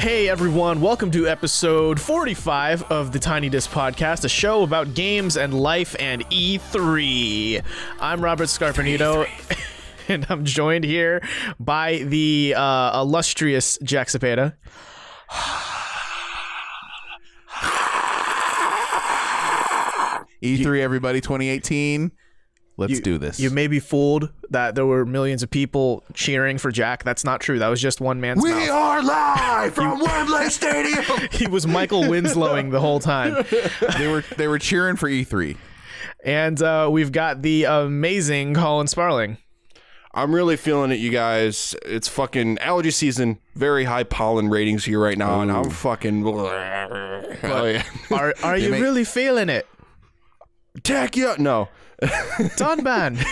Hey everyone, welcome to episode 45 of the Tiny Disc Podcast, a show about games and life and E3. I'm Robert Scarpanito, and I'm joined here by the illustrious Jack Cepeda. E3, everybody, 2018. Let's do this. You may be fooled that there were millions of people cheering for Jack. That's not true. That was just one man's mouth. We are live from Wembley Stadium. He was Michael Winslowing the whole time. They were cheering for E3. And we've got the amazing Colin Sparling. I'm really feeling it, you guys. It's fucking allergy season. Very high pollen ratings here right now, and I'm fucking. Are you really feeling it? Tack you? No. Dunban.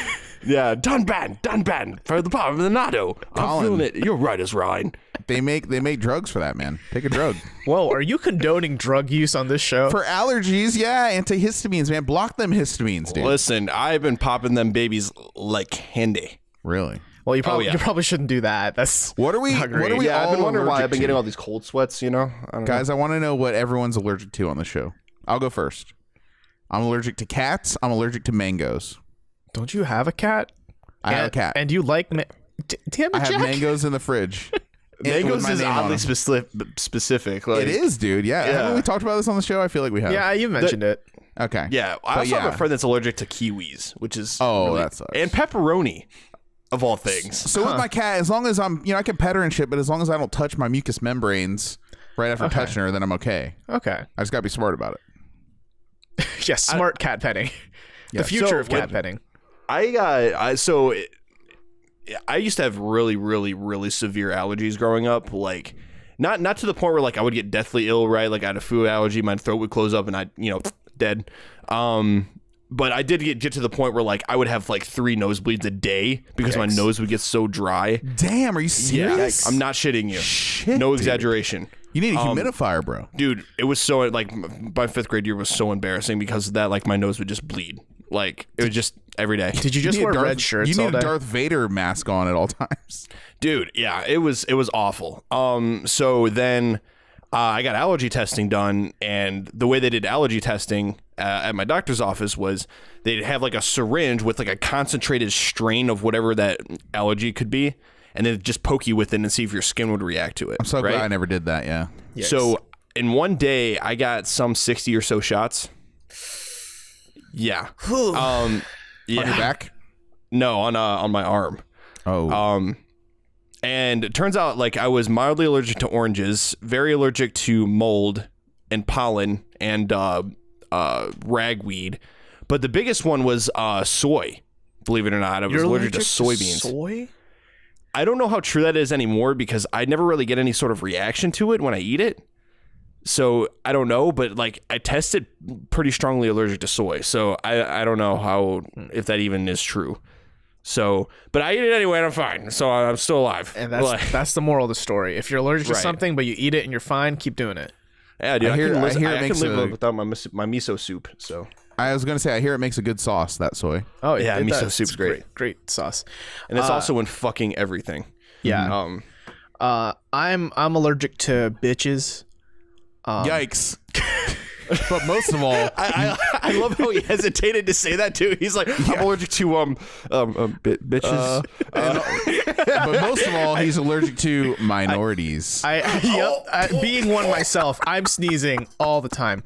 Yeah, Dunban for the power of the NATO. I'm feeling it. You're right as Ryan. They make drugs for that, man. Take a drug. Whoa, are you condoning drug use on this show? For allergies, yeah, antihistamines, man. Block them histamines, dude. Listen, I've been popping them babies like candy. Really? Well, you probably shouldn't do that. That's what are we? not great. What are we? Yeah, all I've been wondering why allergic I've been to? getting all these cold sweats. You know, Guys, I want to know what everyone's allergic to on the show. I'll go first. I'm allergic to cats. I'm allergic to mangoes. Don't you have a cat? I have a cat. And you like damn it, I have Jack. mangoes in the fridge. mangoes with my is name on oddly them. specific. Like, It is, dude. Yeah. Haven't we talked about this on the show? I feel like we have. Yeah, you mentioned it. Okay. Yeah, I also have a friend that's allergic to kiwis, which is that sucks. and pepperoni, of all things. So with my cat, as long as I'm, I can pet her and shit, but as long as I don't touch my mucous membranes right after touching her, then I'm okay. Okay. I just gotta be smart about it. Yeah, smart cat petting. The future So of cat petting. I used to have really, really, really severe allergies growing up. Like, not to the point where like I would get deathly ill, right? Like I had a food allergy, my throat would close up, and I'd dead. But I did get to the point where like I would have like 3 nosebleeds a day because my nose would get so dry. Damn, are you serious? Yeah, I'm not shitting you. Shit, no dude. exaggeration. You need a humidifier, bro. Dude, it was so like my 5th grade year was so embarrassing because of that. Like my nose would just bleed. Like it was just every day. Did you just wear red shirts You all need a day? Darth Vader mask on at all times. Dude, yeah, it was awful. So then I got allergy testing done, and the way they did allergy testing at my doctor's office was they'd have like a syringe with like a concentrated strain of whatever that allergy could be, and then just poke you with it and see if your skin would react to it. I'm so glad I never did that. Yeah. Yes. So in one day, I got some 60 or so shots. Yeah. Yeah. On your back? No, on my arm. Oh. And it turns out like I was mildly allergic to oranges, very allergic to mold and pollen and ragweed. But the biggest one was soy. Believe it or not, I was allergic to soybeans. Soy? I don't know how true that is anymore because I never really get any sort of reaction to it when I eat it. So I don't know, but like I tested pretty strongly allergic to soy. So I don't know if that even is true. So, but I eat it anyway and I'm fine. So I'm still alive. And that's the moral of the story. If you're allergic to something but you eat it and you're fine, keep doing it. Yeah, dude. I can live without my miso soup. So I was gonna say, I hear it makes a good sauce. That soy. Oh yeah, miso soup's great. Great sauce. And it's also in fucking everything. Yeah. I'm allergic to bitches. Yikes. But most of all, I love how he hesitated to say that too. He's like, I'm allergic to bitches. but most of all, he's allergic to minorities. Being one myself, I'm sneezing all the time.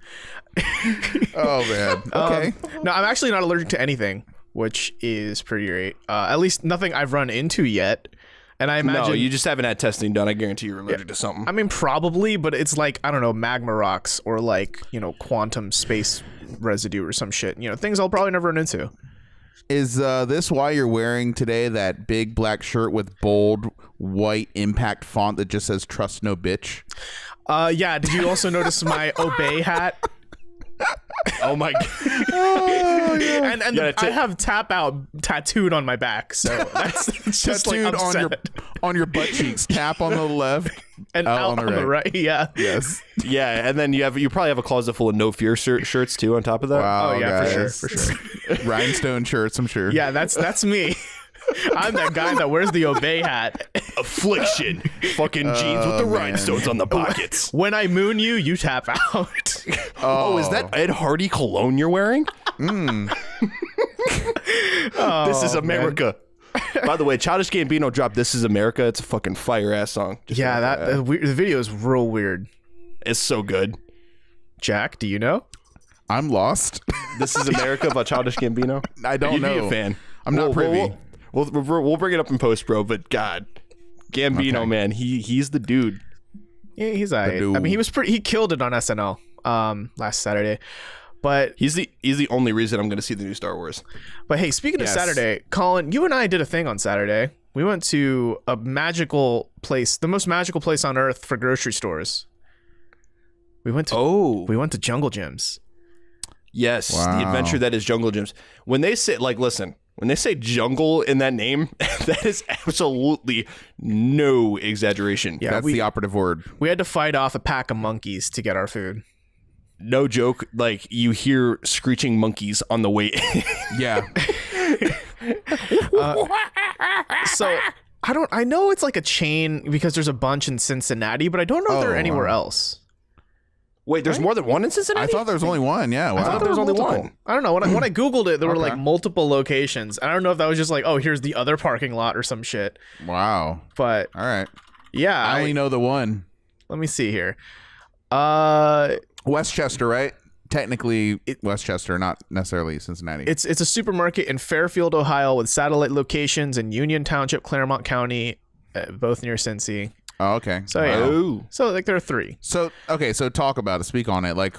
Oh man. Okay. No, I'm actually not allergic to anything, which is pretty great. At least nothing I've run into yet. And I imagine... No, you just haven't had testing done. I guarantee you're allergic to something. I mean, probably, but it's like, I don't know, magma rocks or like, quantum space residue or some shit. Things I'll probably never run into. Is this why you're wearing today that big black shirt with bold white impact font that just says "Trust No Bitch"? Yeah. Did you also notice my Obey hat? Oh my god! And I have tap out tattooed on my back, so that's just Tattooed like on your butt cheeks. Tap on the left and out on the right. Yeah. Yes. Yeah, and then you probably have a closet full of No Fear shirts too. On top of that. Wow. Oh yeah, guys. for sure. Rhinestone shirts, I'm sure. Yeah, that's me. I'm that guy that wears the obey hat. Affliction. Fucking jeans with the rhinestones on the pockets. When I moon you, you tap out. Oh, is that Ed Hardy cologne you're wearing? This is America. By the way, Childish Gambino dropped "This Is America." It's a fucking fire ass song. Just Yeah, the video is real weird. it's so good. Jack, do you know? I'm lost. "This Is America" by Childish Gambino. I don't You'd know. be a fan. I'm not privy. We'll bring it up in post, bro. But God, Gambino, Okay. man, he's the dude. Yeah, he's alright. I dude. mean, he killed it on SNL last Saturday. But He's the only reason I'm going to see the new Star Wars. hey, speaking of Yes. Saturday, Colin, you and I did a thing on Saturday. We went to a magical place, the most magical place on earth for grocery stores. We went to Jungle Gyms. Yes, Wow. the adventure that is Jungle Gyms. When they say, listen, when they say jungle in that name, that is absolutely no exaggeration. Yeah, That's the operative word. we had to fight off a pack of monkeys to get our food. No joke. Like, you hear screeching monkeys on the way in. Yeah. So I know it's like a chain because there's a bunch in Cincinnati, but I don't know if they're Oh, anywhere wow. else. Wait, there's more than one in Cincinnati? I thought there was only one. Yeah. I thought Wow. there was only multiple. one. I don't know. When I Googled it, there were Okay. like multiple locations. I don't know if that was just like, oh, here's the other parking lot or some shit. Wow. But All right. yeah, I only know the one. let me see here. Westchester, right? Technically, Westchester, not necessarily Cincinnati. It's a supermarket in Fairfield, Ohio, with satellite locations in Union Township, Claremont County, both near Cincy. Oh, okay. So yeah, Oh. so like there are three. So okay, so talk about it. Speak on it. Like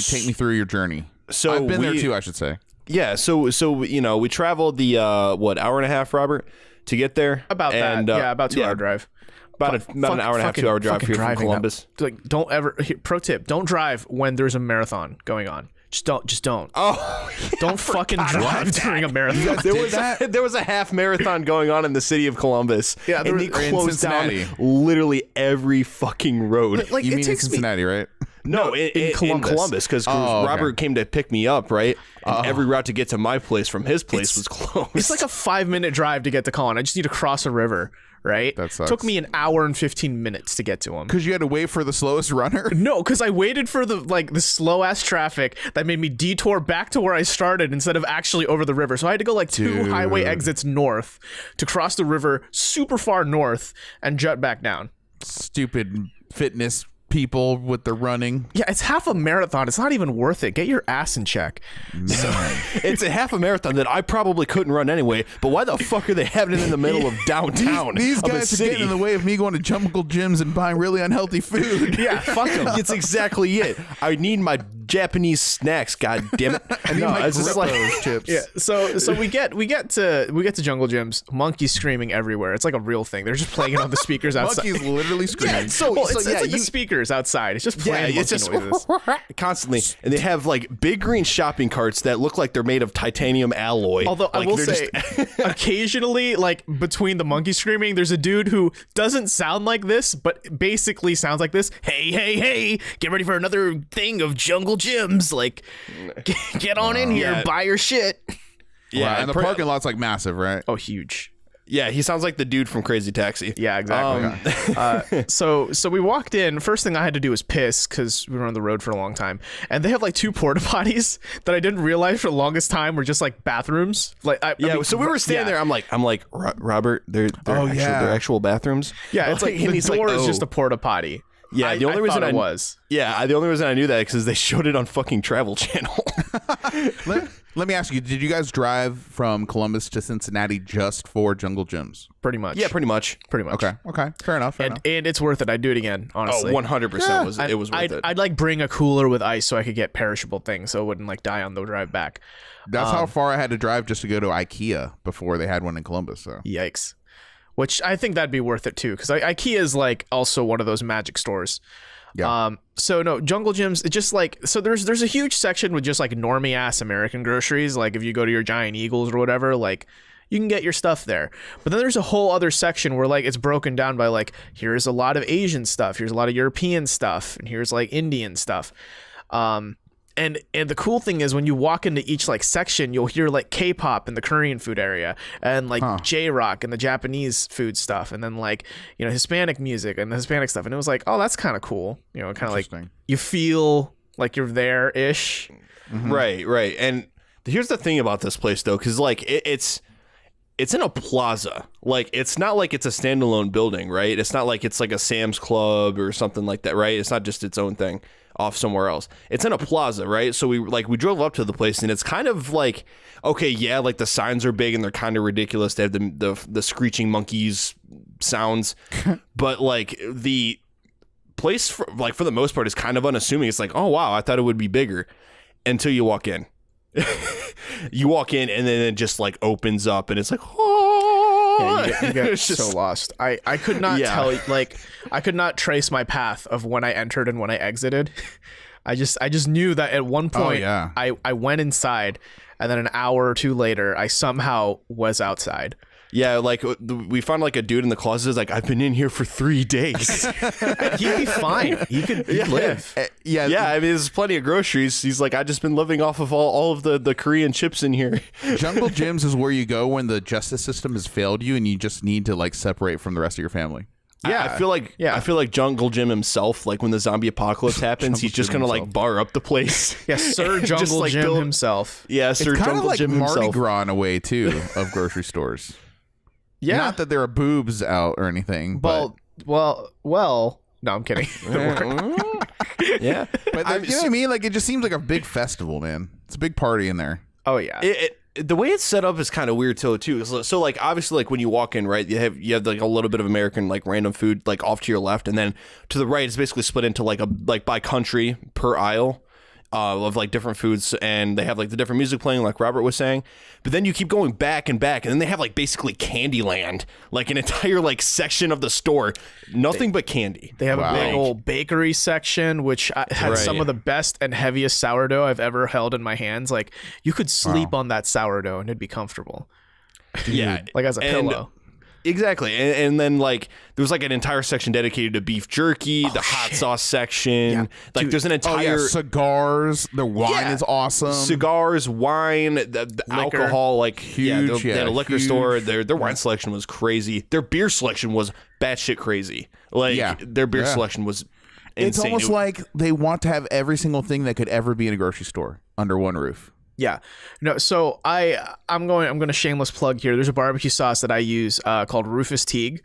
take me through your journey. So I've been there we- too, I should say. Yeah, so you know, we traveled the hour and a half, Robert, to get there. About And, that, yeah, about 2 hour drive. About an hour and a half, 2 hour drive here from driving Columbus. Like, don't ever. Here, pro tip: don't drive when there's a marathon going on. Just don't. Oh, Don't fucking drive during a marathon. there Did was that? there was a half marathon going on in the city of Columbus. Yeah, there and was- they in closed down Cincinnati. literally every fucking road. Like You it mean in takes me. Cincinnati, right? No, in Columbus, because Oh, okay. Robert came to pick me up, right? And every route to get to my place from his place was closed. It's like a 5-minute drive to get to Colin. I just need to cross a river, right? That sucks. Took me an hour and 15 minutes to get to him. Because you had to wait for the slowest runner. No, because I waited for the slow ass traffic that made me detour back to where I started instead of actually over the river. So I had to go like 2 Dude. highway exits north to cross the river super far north and jut back down. Stupid fitness people with the running. Yeah, it's half a marathon. It's not even worth it. Get your ass in check. It's a half a marathon that I probably couldn't run anyway. But why the fuck are they having it in the middle of downtown? These of a guys are city? getting in the way of me going to jungle gyms and buying really unhealthy food. Yeah, fuck them. It's exactly it. I need my Japanese snacks. God damn it! I need my it's just like Grippos chips. Yeah, so we get to Jungle Gyms. Monkeys screaming everywhere. It's like a real thing. They're just playing it on the speakers outside. Monkeys literally screaming. Well, so it's yeah, like the you speakers outside. It's just playing it's monkey just noises. constantly, and they have like big green shopping carts that look like they're made of titanium alloy. Although I Like, will they're say, just- occasionally, like between the monkey screaming, there's a dude who doesn't sound like this, but basically sounds like this. Hey, hey, hey! Get ready for another thing of Jungle Gyms. Like, get on in here, Yeah. buy your shit. Yeah, and the parking lot's like massive, right? Oh, huge. yeah, he sounds like the dude from Crazy Taxi. Yeah, exactly. So we walked in. First thing I had to do was piss because we were on the road for a long time, and they have like 2 porta potties that I didn't realize for the longest time were just like bathrooms. Like, I mean, So we were standing yeah. there. I'm like, Robert, they're yeah. they're actual bathrooms. Yeah, it's like and the he's door like, is "Oh." just a porta potty. Yeah, the only I reason thought I it was. Yeah, the only reason I knew that is because they showed it on fucking Travel Channel. Let me ask you, did you guys drive from Columbus to Cincinnati just for jungle gyms? Pretty much. Yeah, pretty much. pretty much. Okay. Fair enough. And it's worth it. I'd do it again, Oh, honestly. 100% was it was worth I'd, it. I'd like bring a cooler with ice so I could get perishable things so it wouldn't like die on the drive back. That's how far I had to drive just to go to IKEA before they had one in Columbus. So Yikes. Which I think that'd be worth it too, because IKEA is like also one of those magic stores. Yeah. So no, Jungle Gyms, it just like, so there's a huge section with just like normie ass American groceries. Like if you go to your Giant Eagles or whatever, like you can get your stuff there. But then there's a whole other section where like it's broken down by like, here's a lot of Asian stuff, here's a lot of European stuff, and here's like Indian stuff. And the cool thing is when you walk into each like section, you'll hear like K-pop in the Korean food area and like J-rock and the Japanese food stuff, and then like, you know, Hispanic music and the Hispanic stuff. And it was like, oh, that's kind of cool. You know, kind of like you feel like you're there-ish. Mm-hmm. Right. And here's the thing about this place though, because like it's in a plaza. Like, it's not like it's a standalone building, right? It's not like it's like a Sam's Club or something like that, right? It's not just its own thing off somewhere else. It's in a plaza, right? So we drove up to the place, and it's kind of like, okay, yeah, like the signs are big and they're kind of ridiculous. They have the screeching monkeys sounds, but like the place for the most part is kind of unassuming. It's like, oh wow, I thought it would be bigger until you walk in. You walk in and then it just like opens up and it's like, oh, yeah, you get so lost. I could not tell, like, I could not trace my path of when I entered and when I exited. I just knew that at one point I went inside, and then an hour or two later I somehow was outside. Yeah, like we found like a dude in the closet is like, I've been in here for 3 days. He'd be fine. He'd live. Yeah. I mean, there's plenty of groceries. He's like, I just been living off of all of the Korean chips in here. Jungle gyms is where you go when the justice system has failed you and you just need to like separate from the rest of your family. Yeah, I feel like Jungle Jim himself, like when the zombie apocalypse happens, he's just gonna like bar up the place. Yeah, Sir Jungle Jim himself. Yeah, Sir Jungle Jim himself. It's kind of like Mardi Gras in a way too of grocery stores. Yeah, not that there are boobs out or anything. Well, no, I'm kidding. Yeah, but you know what I mean? Like, it just seems like a big festival, man. It's a big party in there. Oh yeah. The way it's set up is kind of weird too. So like obviously like when you walk in, right, you have like a little bit of American like random food like off to your left, and then to the right it's basically split into like by country per aisle. Of like different foods, and they have like the different music playing like Robert was saying, but then you keep going back and back, and then they have like basically Candyland, like an entire like section of the store, nothing but candy. They have a big old bakery section which has some of the best and heaviest sourdough I've ever held in my hands. Like, you could sleep on that sourdough and it'd be comfortable. Yeah, like as a pillow. Exactly. And then like there was like an entire section dedicated to beef jerky, the hot sauce section. Yeah. Like, dude, there's an entire cigars. The wine is awesome. Cigars, wine, the alcohol, like huge. They had a liquor store. Their wine selection was crazy. Their beer selection was batshit crazy. Like, their beer selection was insane. It's almost like they want to have every single thing that could ever be in a grocery store under one roof. Yeah, no. So I'm going to shameless plug here. There's a barbecue sauce that I use called Rufus Teague,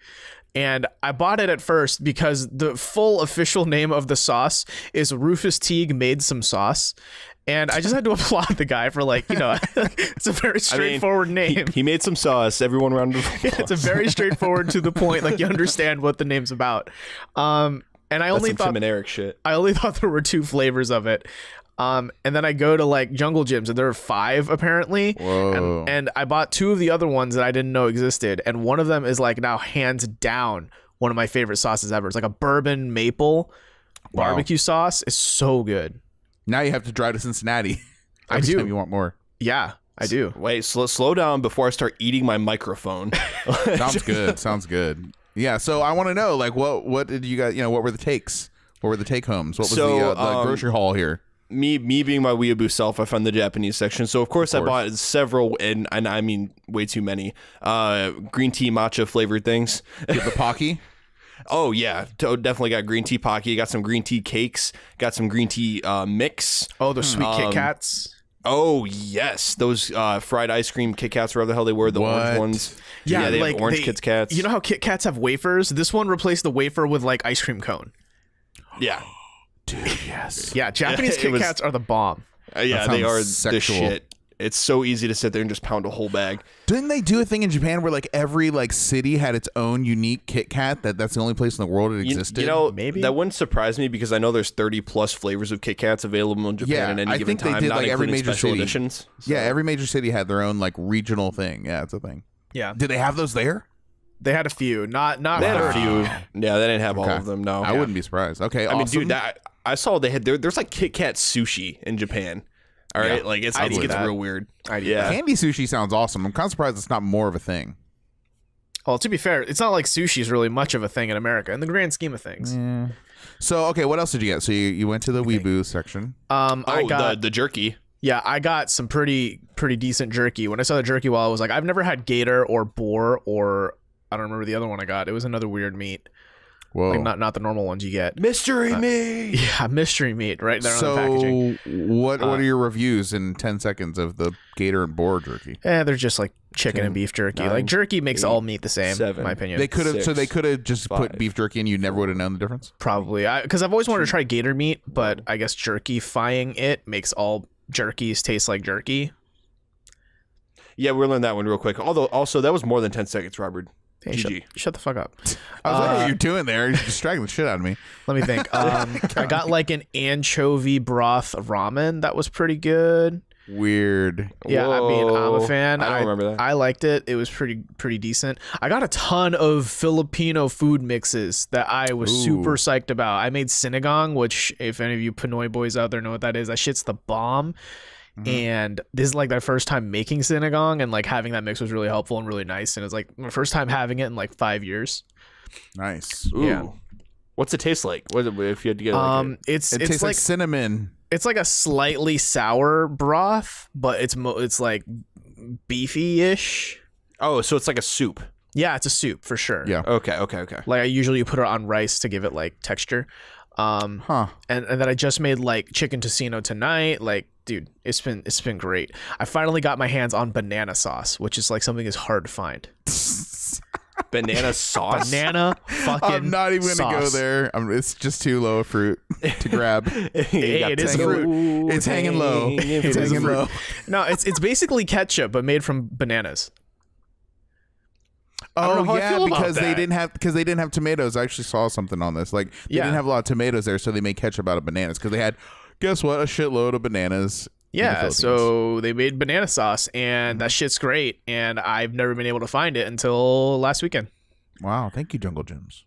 and I bought it at first because the full official name of the sauce is Rufus Teague Made Some Sauce, and I just had to applaud the guy for, like, you know, it's a very straightforward name. He made some sauce. Everyone round of applause. Yeah, it's a very straightforward to the point. Like, you understand what the name's about. And I only thought Tim and Eric shit. I only thought there were 2 flavors of it. And then I go to like Jungle Gyms, and there are 5 apparently. Whoa. And I bought 2 of the other ones that I didn't know existed, and one of them is like now hands down one of my favorite sauces ever. It's like a bourbon maple barbecue sauce. It's so good. Now you have to drive to Cincinnati. I do. Time you want more? Yeah, I do. Wait, slow down before I start eating my microphone. Sounds good. Yeah. So I want to know, like, what did you guys? You know, what were the takes? What were the take homes? What was the grocery haul here? Me being my weeaboo self, I found the Japanese section. So of course I bought several, and I mean way too many green tea matcha flavored things. Get the Pocky. Oh yeah, definitely got green tea Pocky. Got some green tea cakes. Got some green tea mix. Oh, those sweet Kit Kats. Oh yes, those fried ice cream Kit Kats, whatever the hell they were, the orange ones. Yeah, they like have orange Kit Kats. You know how Kit Kats have wafers? This one replaced the wafer with like ice cream cone. Yeah. Dude, yes. Yeah, Japanese Kit Kats are the bomb. Yeah, they are the shit. It's so easy to sit there and just pound a whole bag. Didn't they do a thing in Japan where like every like city had its own unique Kit Kat? That's the only place in the world it existed. You know, maybe that wouldn't surprise me because I know there's 30 plus flavors of Kit Kats available in Japan at any given time. They did not like every major special city. Editions. So. Yeah, every major city had their own like regional thing. Yeah, it's a thing. Yeah. Did they have those there? They had a few, not they had a few. Yeah, they didn't have all Okay. of them. No, I wouldn't be surprised. Okay, I awesome. mean, dude, I saw they had there's like Kit Kat sushi in Japan. All right, Yeah, like it I'd eat gets that. real weird. Yeah. Candy sushi sounds awesome. I'm kind of surprised it's not more of a thing. Well, to be fair, it's not like sushi is really much of a thing in America in the grand scheme of things. Yeah. So okay, what else did you get? So you went to the Weeboo section. I got the jerky. Yeah, I got some pretty decent jerky. When I saw the jerky wall, I was like, I've never had gator or boar or I don't remember the other one I got. It was another weird meat. Whoa. Like not the normal ones you get. Mystery meat. Yeah, mystery meat right there on the packaging. So what are your reviews in 10 seconds of the gator and boar jerky? They're just like chicken and beef jerky. 9, like jerky makes 8, all meat the same, 7. in my opinion. They could have 6, so they could have just 5. put beef jerky and you never would have known the difference. Probably. Because I've always wanted to try gator meat, but I guess jerky-fying it makes all jerkies taste like jerky. Yeah, we're learning that one real quick. Although, also, that was more than 10 seconds, Robert. Hey, GG. shut the fuck up. I was like, what are you doing there? You're distracting the shit out of me. Let me think. I got like an anchovy broth ramen that was pretty good. Weird. Yeah, I mean, I'm a Whoa. fan. I don't remember that. I liked it. It was pretty decent. I got a ton of Filipino food mixes that I was super psyched about. I made sinigang, which if any of you Pinoy boys out there know what that is, that shit's the bomb. And this is like my first time making sinigang, and like having that mix was really helpful and really nice. And it's like my first time having it in like 5 years. Nice. Ooh. Yeah. What's it taste like? What if you had to get It tastes like cinnamon. It's like a slightly sour broth, but it's like beefy-ish. Oh, so it's like a soup. Yeah, it's a soup for sure. Yeah. Okay. Like I usually put it on rice to give it like texture. And then I just made like chicken tocino tonight. Like, dude, it's been great. I finally got my hands on banana sauce, which is like something that's hard to find. Banana sauce? Banana fucking I'm not even going to go there. It's just too low a fruit to grab. Hey, it is a fruit. It's hanging low. It's hanging low. No, it's basically ketchup, but made from bananas. Oh how I yeah, feel about because they that. didn't have tomatoes. I actually saw something on this. Like they didn't have a lot of tomatoes there, so they made ketchup out of bananas because they had, guess what, a shitload of bananas. Yeah, so they made banana sauce, and that shit's great. And I've never been able to find it until last weekend. Wow, thank you, Jungle Gyms.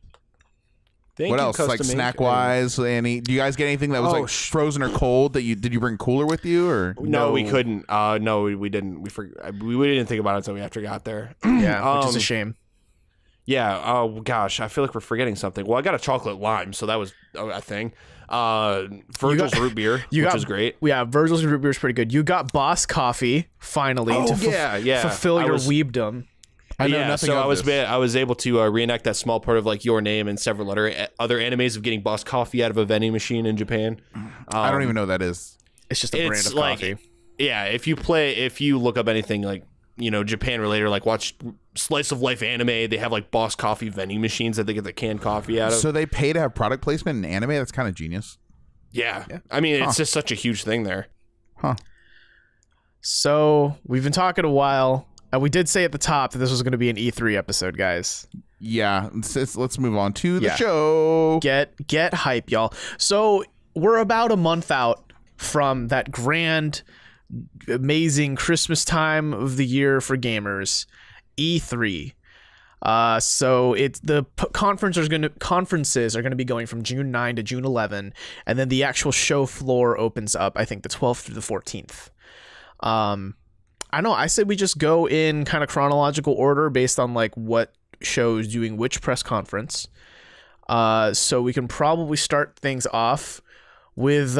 Thank What you, else? Like Custom Ink. snack wise, do you guys get anything that was like frozen or cold? Did you bring a cooler with you or? No, we couldn't. No, we didn't. We didn't think about it until we after got there. Yeah, which is a shame. Yeah. Oh gosh, I feel like we're forgetting something. Well, I got a chocolate lime, so that was a thing. Virgil's root beer, which is great. Yeah, Virgil's root beer is pretty good. You got Boss Coffee finally to fulfill your weebdom. I know nothing. So of this. I was able to reenact that small part of like your name and several other animes of getting Boss Coffee out of a vending machine in Japan. I don't even know what that is. It's just a brand of coffee. Yeah, if you look up anything like Japan related, or like watch slice of life anime, they have like Boss Coffee vending machines that they get the canned coffee out of. So they pay to have product placement in anime. That's kind of genius. Yeah. I mean, it's just such a huge thing there. So we've been talking a while. We did say at the top that this was going to be an E3 episode, guys. Yeah, let's move on to the show. Get hype, y'all. So we're about a month out from that grand, amazing Christmas time of the year for gamers, E3. So the conferences are going to be going from June 9 to June 11, and then the actual show floor opens up, I think, the 12th through the 14th. I know. I said we just go in kind of chronological order based on like what show's doing which press conference. So we can probably start things off with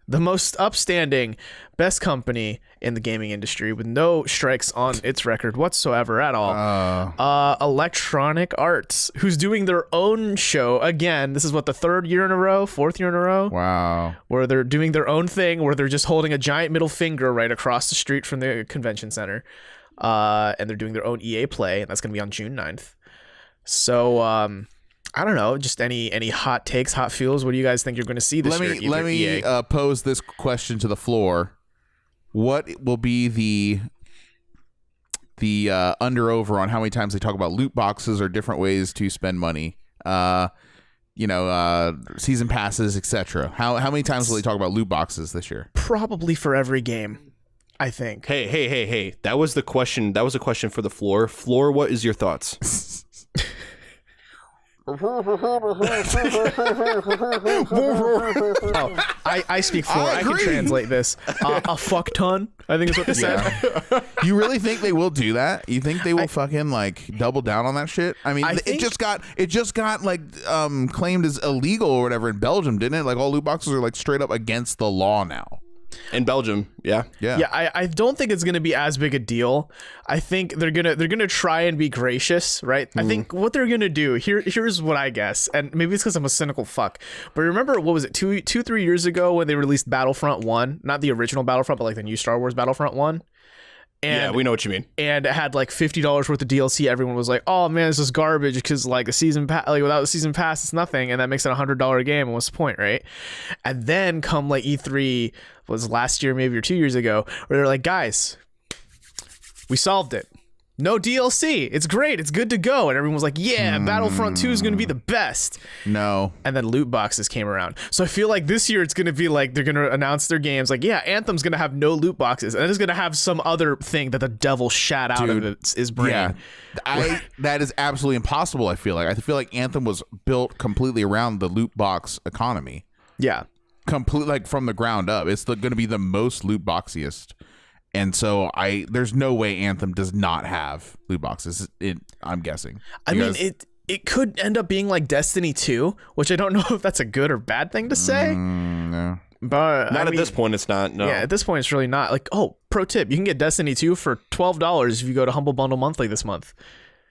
the most upstanding, best company in the gaming industry with no strikes on its record whatsoever at all. Electronic Arts, who's doing their own show again. This is what, the fourth year in a row? Wow. Where they're doing their own thing, where they're just holding a giant middle finger right across the street from the convention center. And they're doing their own EA Play, and that's going to be on June 9th. So, I don't know, just any hot takes, hot feels. What do you guys think you're going to see this year? Let me pose this question to the floor. What will be the under over on how many times they talk about loot boxes or different ways to spend money? Season passes, etc. How many times will they talk about loot boxes this year? Probably for every game, I think. Hey. That was the question. That was a question for the floor. Floor, what is your thoughts? I speak for. I can agree. translate this. A fuck ton, I think is what they said. You really think they will do that? You think they will fucking like double down on that shit? I mean, it just got like claimed as illegal or whatever in Belgium, didn't it? Like all loot boxes are like straight up against the law now. In Belgium, yeah. I don't think it's gonna be as big a deal. I think they're gonna try and be gracious, right? I think what they're gonna do here's what I guess, and maybe it's because I'm a cynical fuck. But remember, what was it, 3 years ago when they released Battlefront 1? Not the original Battlefront, but like the new Star Wars Battlefront 1. And, yeah, we know what you mean. And it had like $50 worth of DLC. Everyone was like, "Oh man, this is garbage," because like the season pass, like without the season pass, it's nothing, and that makes it $100 game. And what's the point, right? And then come like E3 was last year, maybe, or 2 years ago, where they're like, "Guys, we solved it. No DLC. It's great. It's good to go." And everyone was like, "Yeah, Battlefront 2 is going to be the best." No. And then loot boxes came around. So I feel like this year it's going to be like they're going to announce their games. Like, yeah, Anthem's going to have no loot boxes. And it's going to have some other thing that the devil shat out of his brain. Yeah. That is absolutely impossible, I feel like. I feel like Anthem was built completely around the loot box economy. Yeah. Complete, like from the ground up. It's going to be the most loot boxiest. And so there's no way Anthem does not have loot boxes. I'm guessing. I mean, it could end up being like Destiny 2, which I don't know if that's a good or bad thing to say. No. But Not at this point, it's not. No. Yeah, at this point, it's really not. Like, oh, pro tip, you can get Destiny 2 for $12 if you go to Humble Bundle Monthly this month.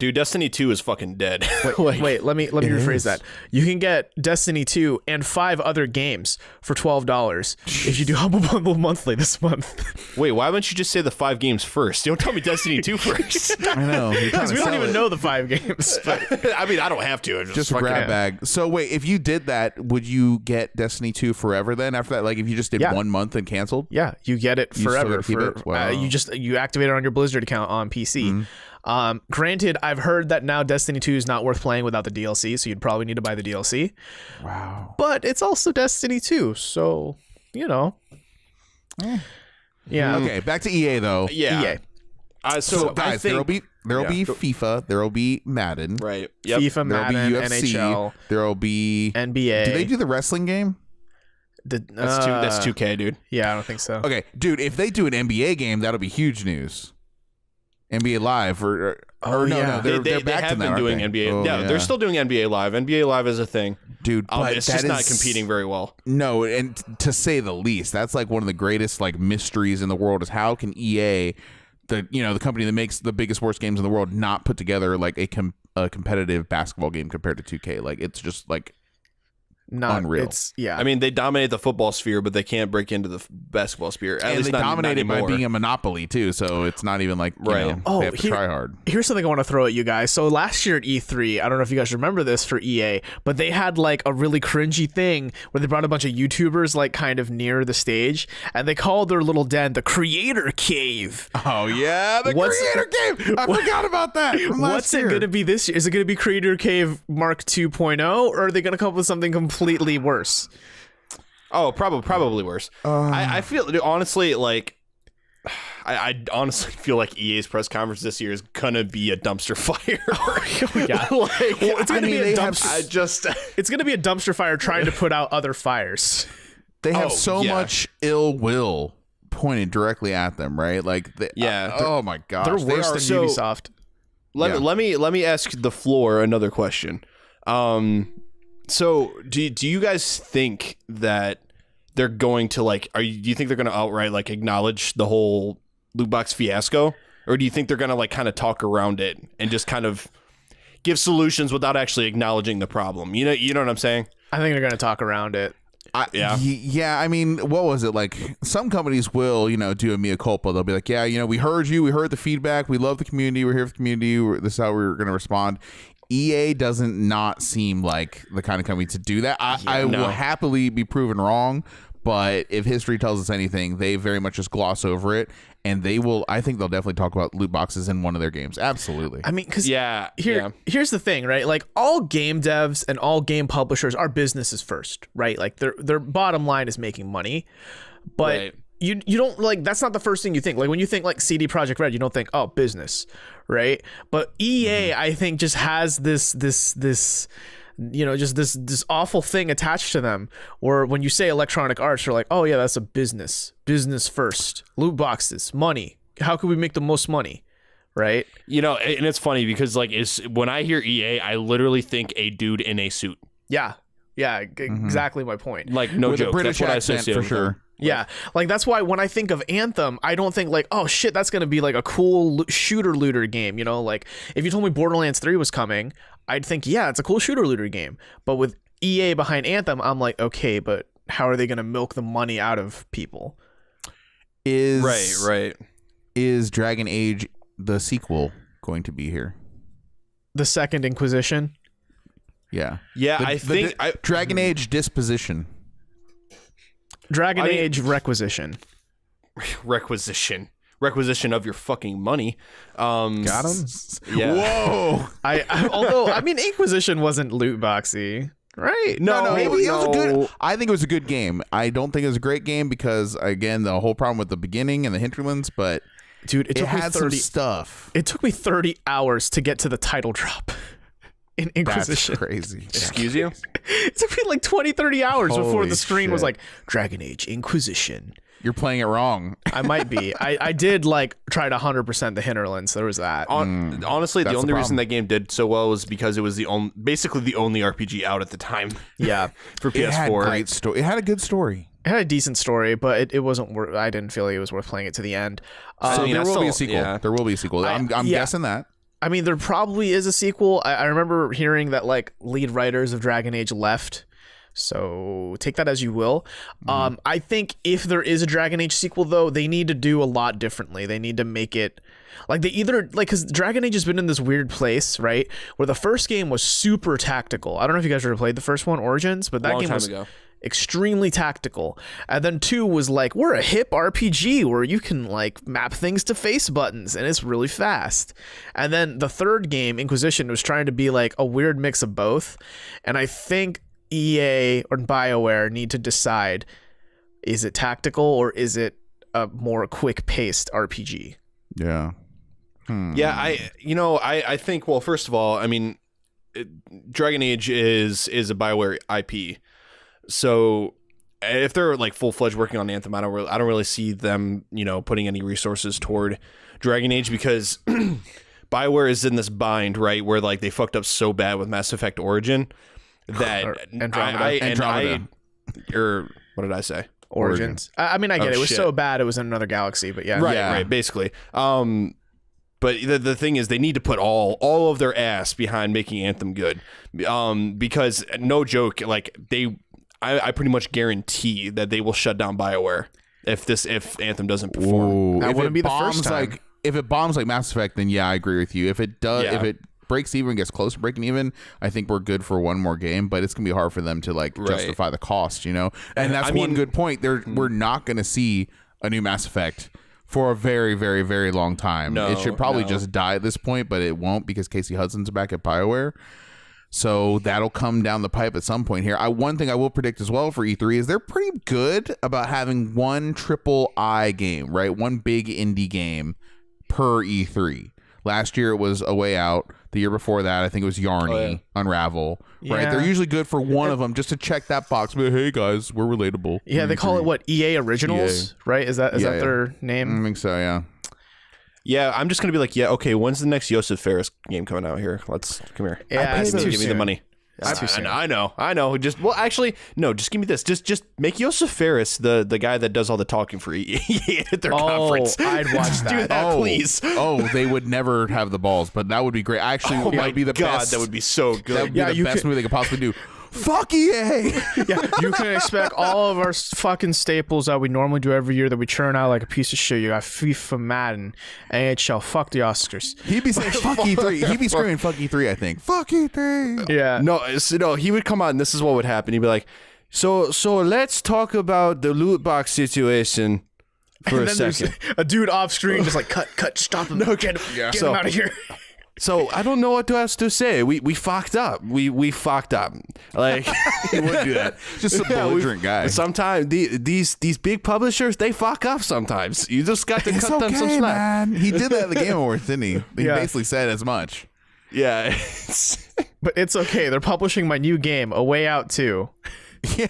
Dude, Destiny 2 is fucking dead. Wait, let me rephrase that. You can get Destiny 2 and 5 other games for $12 if you do Humble Bundle Monthly this month. Wait, why wouldn't you just say the 5 games first? Don't tell me Destiny 2 first. I know. Because we don't even know the 5 games. But I mean, I don't have to. Just a grab bag. So wait, if you did that, would you get Destiny 2 forever then after that? Like if you just did 1 month and canceled? Yeah, you get it forever. Keep it? Wow. You activate it on your Blizzard account on PC. Granted, I've heard that now Destiny 2 is not worth playing without the DLC, so you'd probably need to buy the DLC. Wow. But it's also Destiny 2, so, you know. Yeah. Okay, back to EA though. Yeah. EA. So guys, there'll be FIFA, there'll be Madden. Right. Yep. FIFA, There'll Madden, be UFC, NHL, there'll be NBA. Do they do the wrestling game? That's 2K, dude. Yeah, I don't think so. Okay, dude, if they do an NBA game, that'll be huge news. NBA Live or no, they're back have to that, been doing aren't they? NBA. Oh, they're still doing NBA Live. NBA Live is a thing, dude. But it's just not competing very well. No, and to say the least, that's like one of the greatest like mysteries in the world is how can EA, the company that makes the biggest sports games in the world, not put together like a competitive basketball game compared to 2K? Like it's just like unreal. I mean, they dominate the football sphere, but they can't break into the basketball sphere. And they dominate it by being a monopoly too, so it's not even like they have to try hard. Here's something I want to throw at you guys. So last year at E3, I don't know if you guys remember this for EA, but they had like a really cringy thing where they brought a bunch of YouTubers like kind of near the stage, and they called their little den the Creator Cave. Oh yeah, Creator Cave. I forgot about that. What's it going to be this year? Is it going to be Creator Cave Mark 2.0, or are they going to come up with something completely worse? Oh, probably worse. I feel honestly like I honestly feel like EA's press conference this year is gonna be a dumpster fire. Yeah, it's gonna be a dumpster. It's gonna be a dumpster fire trying to put out other fires. They have much ill will pointed directly at them, right? Like, oh my gosh, they're worse than Ubisoft. Let me ask the floor another question. So do you guys think that they're going to do you think they're going to outright like acknowledge the whole loot box fiasco, or do you think they're going to like kind of talk around it and just kind of give solutions without actually acknowledging the problem? You know what I'm saying? I think they're going to talk around it. Yeah. I mean, what was it like? Some companies will, do a mea culpa. They'll be like, yeah, we heard you. We heard the feedback. We love the community. We're here for the community. This is how we're going to respond. EA doesn't not seem like the kind of company to do that. I will happily be proven wrong, but if history tells us anything, they very much just gloss over it, and I think they'll definitely talk about loot boxes in one of their games. Absolutely. I mean, because here's the thing, right? Like, all game devs and all game publishers are businesses first, right? Like, their bottom line is making money, but right. You don't like, that's not the first thing you think. Like, when you think like CD Projekt Red, you don't think, oh, business, right? But EA, I think, just has this just this awful thing attached to them. Or when you say Electronic Arts, you're like, oh yeah, that's a business first, loot boxes, money. How can we make the most money? Right. And it's funny because like when I hear EA, I literally think a dude in a suit. Yeah. Yeah. Exactly my point. Like no With joke. a British That's what I accent associate for with sure. them. Yeah, like that's why when I think of Anthem, I don't think like, oh shit, that's gonna be like a cool shooter looter game. Like if you told me Borderlands 3 was coming, I'd think, yeah, it's a cool shooter looter game. But with EA behind Anthem, I'm like, okay, but how are they gonna milk the money out of people? Right. Is Dragon Age the sequel going to be here? The Second Inquisition. Yeah. Yeah, I think Dragon Age Disposition. Dragon Age Requisition. Requisition of your fucking money. Got him? Yeah. Whoa. Although Inquisition wasn't loot boxy, right? No, it was a good. I think it was a good game. I don't think it was a great game because again, the whole problem with the beginning and the hinterlands, but dude, it had some stuff. It took me 30 hours to get to the title drop. In Inquisition. That's crazy. Excuse you? It took me like 20, 30 hours before Holy the screen was shit. like, Dragon Age Inquisition. You're playing it wrong. I might be. I did like try to 100% the hinterlands. There was that. Honestly, the that's only the reason problem. that game did so well was because it was basically the only RPG out at the time. Yeah. For PS4. It had great story. It had a good story. It had a decent story, but it wasn't worth. I didn't feel like it was worth playing it to the end. I mean, there I will be a still- sequel. yeah. There will be a sequel. I'm guessing that. I mean, there probably is a sequel. I remember hearing that like lead writers of Dragon Age left. So take that as you will. I think if there is a Dragon Age sequel, though, they need to do a lot differently. They need to make it like they either like because Dragon Age has been in this weird place, right? Where the first game was super tactical. I don't know if you guys ever played the first one, Origins, but that Long game time was ago. extremely tactical. And then 2 was like, we're a hip RPG where you can like map things to face buttons and it's really fast. And then the third game, Inquisition, was trying to be like a weird mix of both. And I think EA or BioWare need to decide, is it tactical or is it a more quick-paced RPG? Yeah. Yeah, I think, well, first of all, I mean, Dragon Age is a BioWare IP. So if they're like full-fledged working on Anthem, I don't really see them, putting any resources toward Dragon Age because BioWare is in this bind, right, where like they fucked up so bad with Mass Effect Origin that Andromeda. or what did I say? Origins. I mean, I get it. It was shit. so bad it was in another galaxy, but yeah. Right, basically. But the thing is, they need to put all of their ass behind making Anthem good, because no joke, like I pretty much guarantee that they will shut down BioWare if Anthem doesn't perform. Ooh, That if wouldn't it be the bombs first time. like if it bombs like Mass Effect, then yeah, I agree with you. If it does, Yeah. if it breaks even, gets close to breaking even, I think we're good for one more game. But it's gonna be hard for them to like justify the cost, And that's one good point. We're not gonna see a new Mass Effect for a very, very, very long time. It should probably just die at this point, but it won't because Casey Hudson's back at BioWare. So that'll come down the pipe at some point here. One thing I will predict as well for E3 is they're pretty good about having one triple I game, right? One big indie game per E3. Last year it was A Way Out. The year before that, I think it was Yarny, Unravel. Right? Yeah. They're usually good for one of them just to check that box. But hey guys, we're relatable. Yeah, they call it what, EA Originals, right? Is that their I name? think so, yeah. Yeah, I'm just gonna be like, yeah, okay. When's the next Joseph Ferris game coming out here? Let's come here. Yeah, it's too give me the soon. money. It's too soon. I know. Just actually, no. Just give me this. Just make Joseph Ferris the guy that does all the talking for EA at their conference. I'd watch that. Do that, please. They would never have the balls, but that would be great. Actually, Oh that my would be the god, best. that would be so That good. would be Yeah, the you best could- movie they could possibly do. Fuck EA. Yeah, you can expect all of our fucking staples that we normally do every year that we churn out like a piece of shit. You got FIFA, Madden, NHL, fuck the Oscars. He'd be saying fuck E3. He'd be screaming fuck E3, I think. Fuck E3. Yeah. No, he would come on. This is what would happen. He'd be like, so let's talk about the loot box situation for And a then there's second. a dude off screen just like cut, stop him. No, get him So- out of here. So I don't know what else to say. We fucked up. We fucked up. Like He would do that. Just a belligerent guy. sometimes these big publishers, they fuck up sometimes. You just got to It's cut them some okay, slack. man. He did that at the Game Awards, didn't he? He Yeah. basically said as much. Yeah. It's But it's okay. They're publishing my new game, A Way Out 2. Yeah.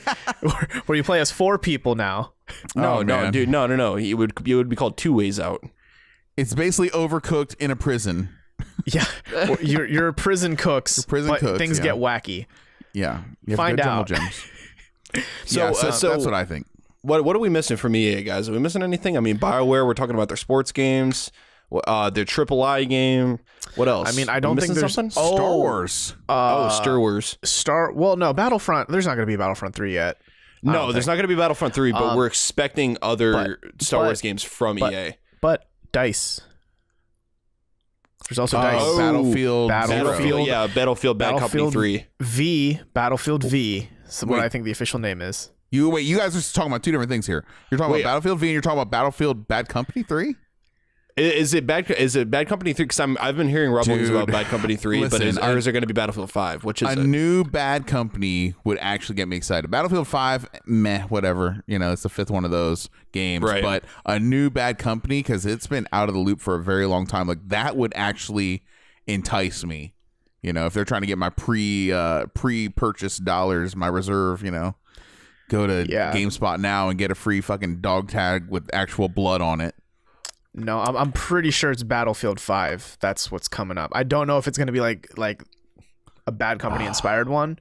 Where you play as 4 people now. No, Oh, no, man. dude, no. It would be called Two Ways Out. It's basically Overcooked in a prison. Yeah. You're prison cooks. Prison but cooks, things yeah. get wacky. Yeah. You have Find good out. jungle gyms. So, So that's what I think. What are we missing from EA, guys? Are we missing anything? I mean, BioWare, we're talking about their sports games, their AAA game. What else? I mean, I don't We think missing there's something? Star Wars. Star Wars. Well, no, Battlefront. There's not going to be Battlefront 3 yet. No, there's not going to be Battlefront 3, but we're expecting other Star Wars but- games from EA. But DICE. There's also DICE. Oh, Battlefield. Battlefield, yeah, Battlefield Bad Company 3. Battlefield V. So what Wait. I think the official name is. You guys are talking about 2 different things here. You're talking Wait. about Battlefield V and you're talking about Battlefield Bad Company 3? Is it Bad Company 3? Because I've been hearing rumblings Dude, about Bad Company 3, listen, or is it going to be Battlefield 5? Which is A it? new Bad Company would actually get me excited. Battlefield 5, meh, whatever. You know, it's the 5th one of those games. Right. But a new Bad Company, because it's been out of the loop for a very long time, like that would actually entice me. You know, if they're trying to get my pre-purchase dollars, my reserve, you know, go to GameSpot now and get a free fucking dog tag with actual blood on it. No, I'm pretty sure it's Battlefield 5. That's what's coming up. I don't know if it's going to be like a Bad Company inspired one.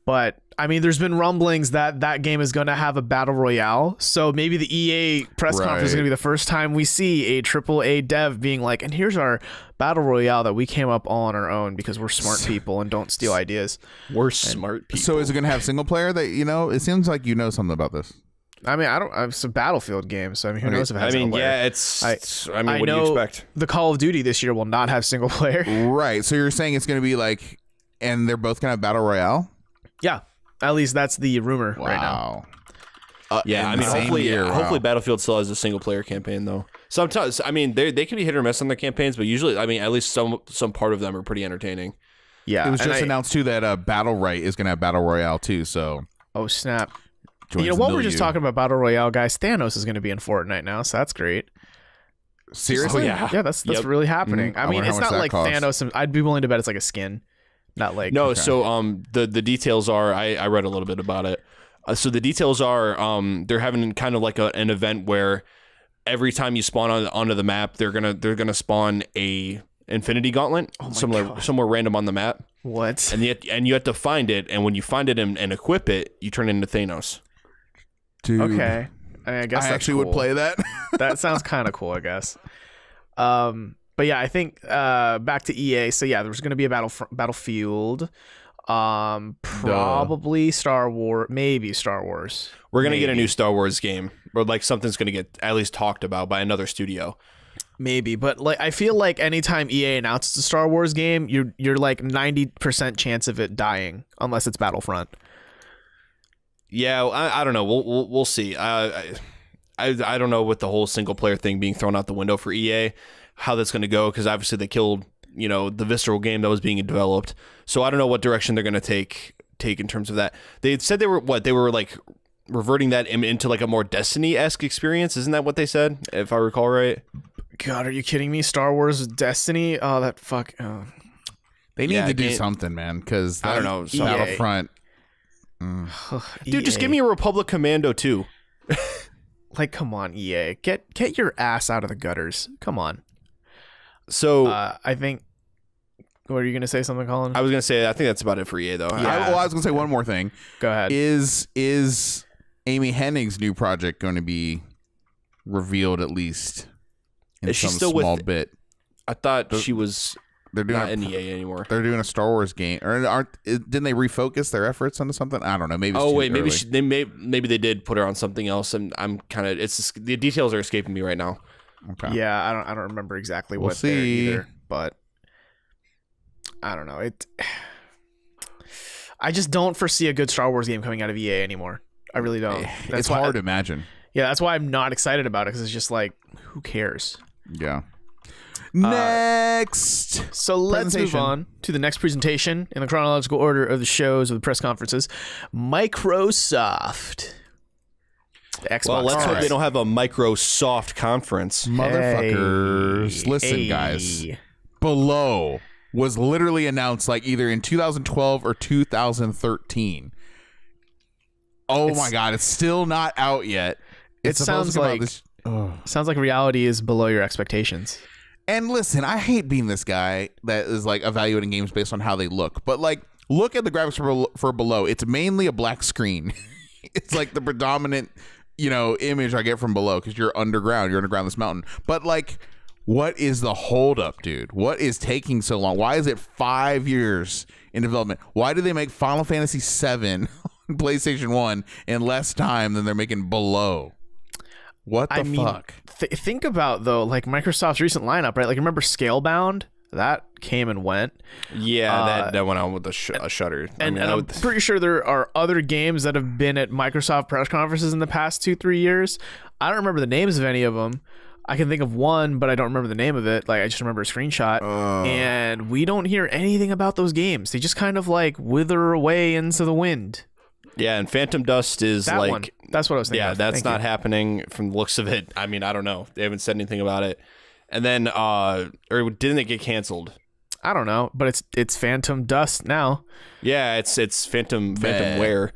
But I mean, there's been rumblings that game is going to have a battle royale. So maybe the EA press conference is going to be the first time we see a AAA dev being like, and here's our battle royale that we came up all on our own because we're smart people and don't steal ideas. We're smart people. So is it going to have single player that, you know, it seems like you know something about this. I mean, it's a Battlefield game, so I mean, who knows if it has single player. yeah, it's. I mean, what do know you expect? The Call of Duty this year will not have single player. Right. So you're saying it's going to be like, and they're both going to have battle royale? Yeah, at least that's the rumor right now. Yeah, I in mean, the same hopefully, year, hopefully, wow. Battlefield still has a single player campaign though. Sometimes, I mean, they can be hit or miss on their campaigns, but usually, I mean, at least some part of them are pretty entertaining. Yeah, It was just announced too that Battle Right is going to have battle royale too. So oh snap! joins You know the what? We're just milieu. talking about battle royale, guys. Thanos is going to be in Fortnite now, so that's great. Seriously? Oh, yeah. Yeah, that's Yep. really happening. I mean, wonder how it's much not that like costs. Thanos. I'd be willing to bet it's like a skin, not like No, so the details are I read a little bit about it. So the details are they're having kind of like an event where every time you spawn onto the map, they're gonna spawn a Infinity Gauntlet, somewhere random on the map, what? and you have to find it, and when you find it and equip it, you turn into Thanos. Dude, Okay, I mean, I guess I that's actually would cool. play that. That sounds kind of cool, I guess. But yeah, I think back to EA. So yeah, there's going to be a Battlefield. Probably Star Wars, maybe Star Wars. We're gonna get a new Star Wars game, or like something's gonna get at least talked about by another studio. Maybe, but like I feel like anytime EA announces a Star Wars game, you're like 90% chance of it dying unless it's Battlefront. Yeah, I don't know. We'll see. I don't know with the whole single player thing being thrown out the window for EA, how that's going to go, because obviously they killed the visceral game that was being developed. So I don't know what direction they're going to take in terms of that. They said they were like reverting that into like a more Destiny-esque experience. Isn't that what they said, if I recall right? God, are you kidding me? Star Wars Destiny? Oh, that fuck. Oh. They need Yeah, to do game- something, man, because I don't know, something. Battlefront. Dude, just give me a Republic Commando too. Like, come on, EA, get your ass out of the gutters. Come on. So I think. What are you gonna say? Something, Colin? I was gonna say I think that's about it for EA though. Yeah. I was going to say one more thing. Go ahead. Is Amy Hennig's new project going to be revealed at least in Is she some still with- small bit? I thought she was They're doing not a, in EA anymore. they're doing a Star Wars game, or didn't they refocus their efforts onto something? I don't know. Maybe. It's Oh too wait, maybe early. maybe they did put her on something else, and I'm kind of the details are escaping me right now. Okay. Yeah, I don't remember exactly We'll what they're see. either, but I don't know. I just don't foresee a good Star Wars game coming out of EA anymore. I really don't. It's hard to imagine. Yeah, that's why I'm not excited about it, because it's just like, who cares? Yeah. Next. So let's move Presentation. on to the next presentation in the chronological order of the shows of the press conferences. Microsoft. The Xbox. Well, let's hope Alright. they don't have a Microsoft conference. Motherfuckers. Listen, Hey. guys. Below was literally announced like either in 2012 or 2013. Oh my God, it's still not out yet. It sounds like sounds like reality is below your expectations. And listen, I hate being this guy that is like evaluating games based on how they look, but like look at the graphics for Below. It's mainly a black screen. It's like the predominant, image I get from Below because you're underground. You're underground this mountain. But like, what is the holdup, dude? What is taking so long? Why is it 5 years in development? Why do they make Final Fantasy VII on PlayStation 1 in less time than they're making Below? What the fuck? Think about, though, like Microsoft's recent lineup, right? Like, remember Scalebound? That came and went. Yeah, that went on with a Shutter. And I'm pretty sure there are other games that have been at Microsoft press conferences in the past 2-3 years. I don't remember the names of any of them. I can think of one, but I don't remember the name of it. Like, I just remember a screenshot. And we don't hear anything about those games. They just kind of like wither away into the wind. Yeah, and Phantom Dust is that like... one. That's what I was thinking. Yeah, that's not happening from the looks of it. I mean, I don't know. They haven't said anything about it. And then, or didn't it get canceled? I don't know, but it's Phantom Dust now. Yeah, it's Phantom Wear.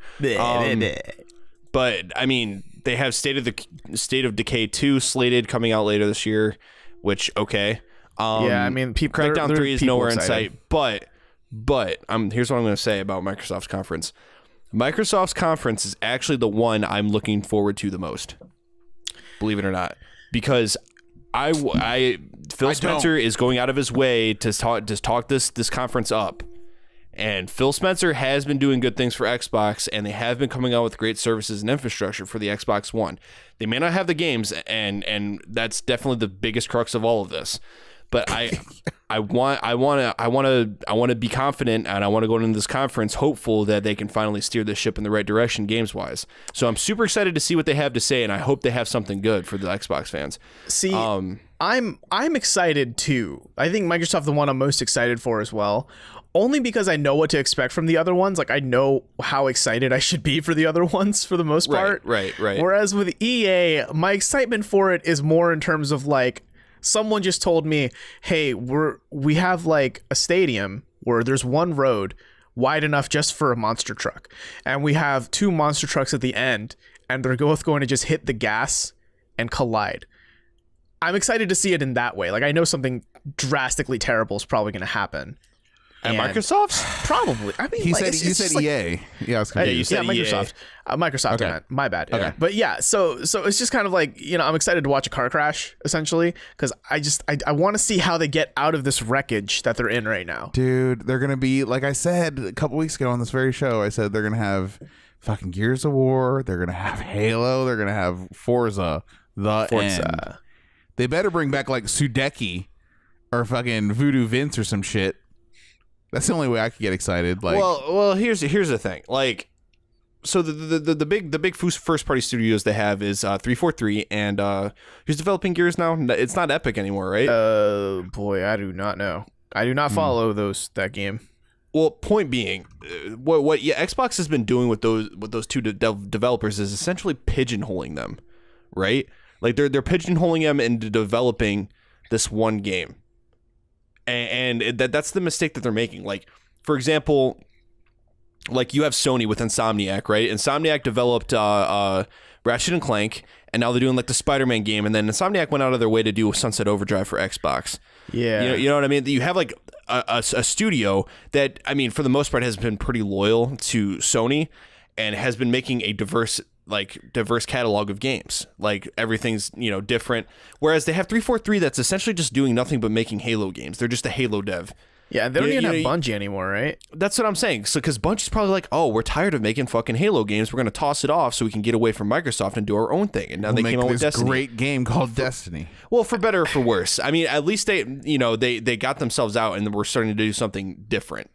But I mean, they have State of Decay 2 slated coming out later this year, which okay. Yeah, I mean, Crackdown 3 is nowhere excited. in sight. But here's what I'm going to say about Microsoft's conference. Microsoft's conference is actually the one I'm looking forward to the most. Believe it or not, because Phil Spencer is going out of his way to talk this conference up, and Phil Spencer has been doing good things for Xbox, and they have been coming out with great services and infrastructure for the Xbox One. They may not have the games, and that's definitely the biggest crux of all of this. But I want to be confident, and I want to go into this conference hopeful that they can finally steer this ship in the right direction games wise. So I'm super excited to see what they have to say, and I hope they have something good for the Xbox fans. See, I'm excited too. I think Microsoft the one I'm most excited for as well. Only because I know what to expect from the other ones. Like, I know how excited I should be for the other ones for the most part. Right. Whereas with EA, my excitement for it is more in terms of like, someone just told me, hey, we have like a stadium where there's one road wide enough just for a monster truck. And we have 2 monster trucks at the end, and they're both going to just hit the gas and collide. I'm excited to see it in that way. Like, I know something drastically terrible is probably going to happen. At Microsoft's? Probably. I mean, you said EA. Yeah, I was confused. You said Microsoft. Microsoft. Okay. I meant. My bad. Okay. Yeah. But yeah, so it's just kind of like, I'm excited to watch a car crash essentially, because I want to see how they get out of this wreckage that they're in right now. Dude, they're gonna be, like I said a couple weeks ago on this very show, I said they're gonna have fucking Gears of War, they're gonna have Halo, they're gonna have Forza. End. They better bring back like Sudeki or fucking Voodoo Vince or some shit. That's the only way I could get excited. Like, well, here's the thing. Like, so the big first party studios they have is 343, and who's developing Gears now? It's not Epic anymore, right? Boy, I do not know. I do not follow that game. Well, point being, what Xbox has been doing with those two developers is essentially pigeonholing them, right? Like they're pigeonholing them into developing this one game. And that's the mistake that they're making. Like, for example, like you have Sony with Insomniac, right? Insomniac developed Ratchet and Clank, and now they're doing like the Spider-Man game, and then Insomniac went out of their way to do Sunset Overdrive for Xbox. Yeah. You know what I mean? You have like a studio that, I mean, for the most part has been pretty loyal to Sony and has been making a diverse catalog of games. Like everything's, different. Whereas they have 343 that's essentially just doing nothing but making Halo games. They're just a Halo dev. Yeah, they don't even have Bungie anymore, right? That's what I'm saying. So, because Bungie's probably like, oh, we're tired of making fucking Halo games. We're going to toss it off so we can get away from Microsoft and do our own thing. And now they came out with Destiny. Great game called Destiny. Well, for better or for worse. I mean, at least they got themselves out and we're starting to do something different.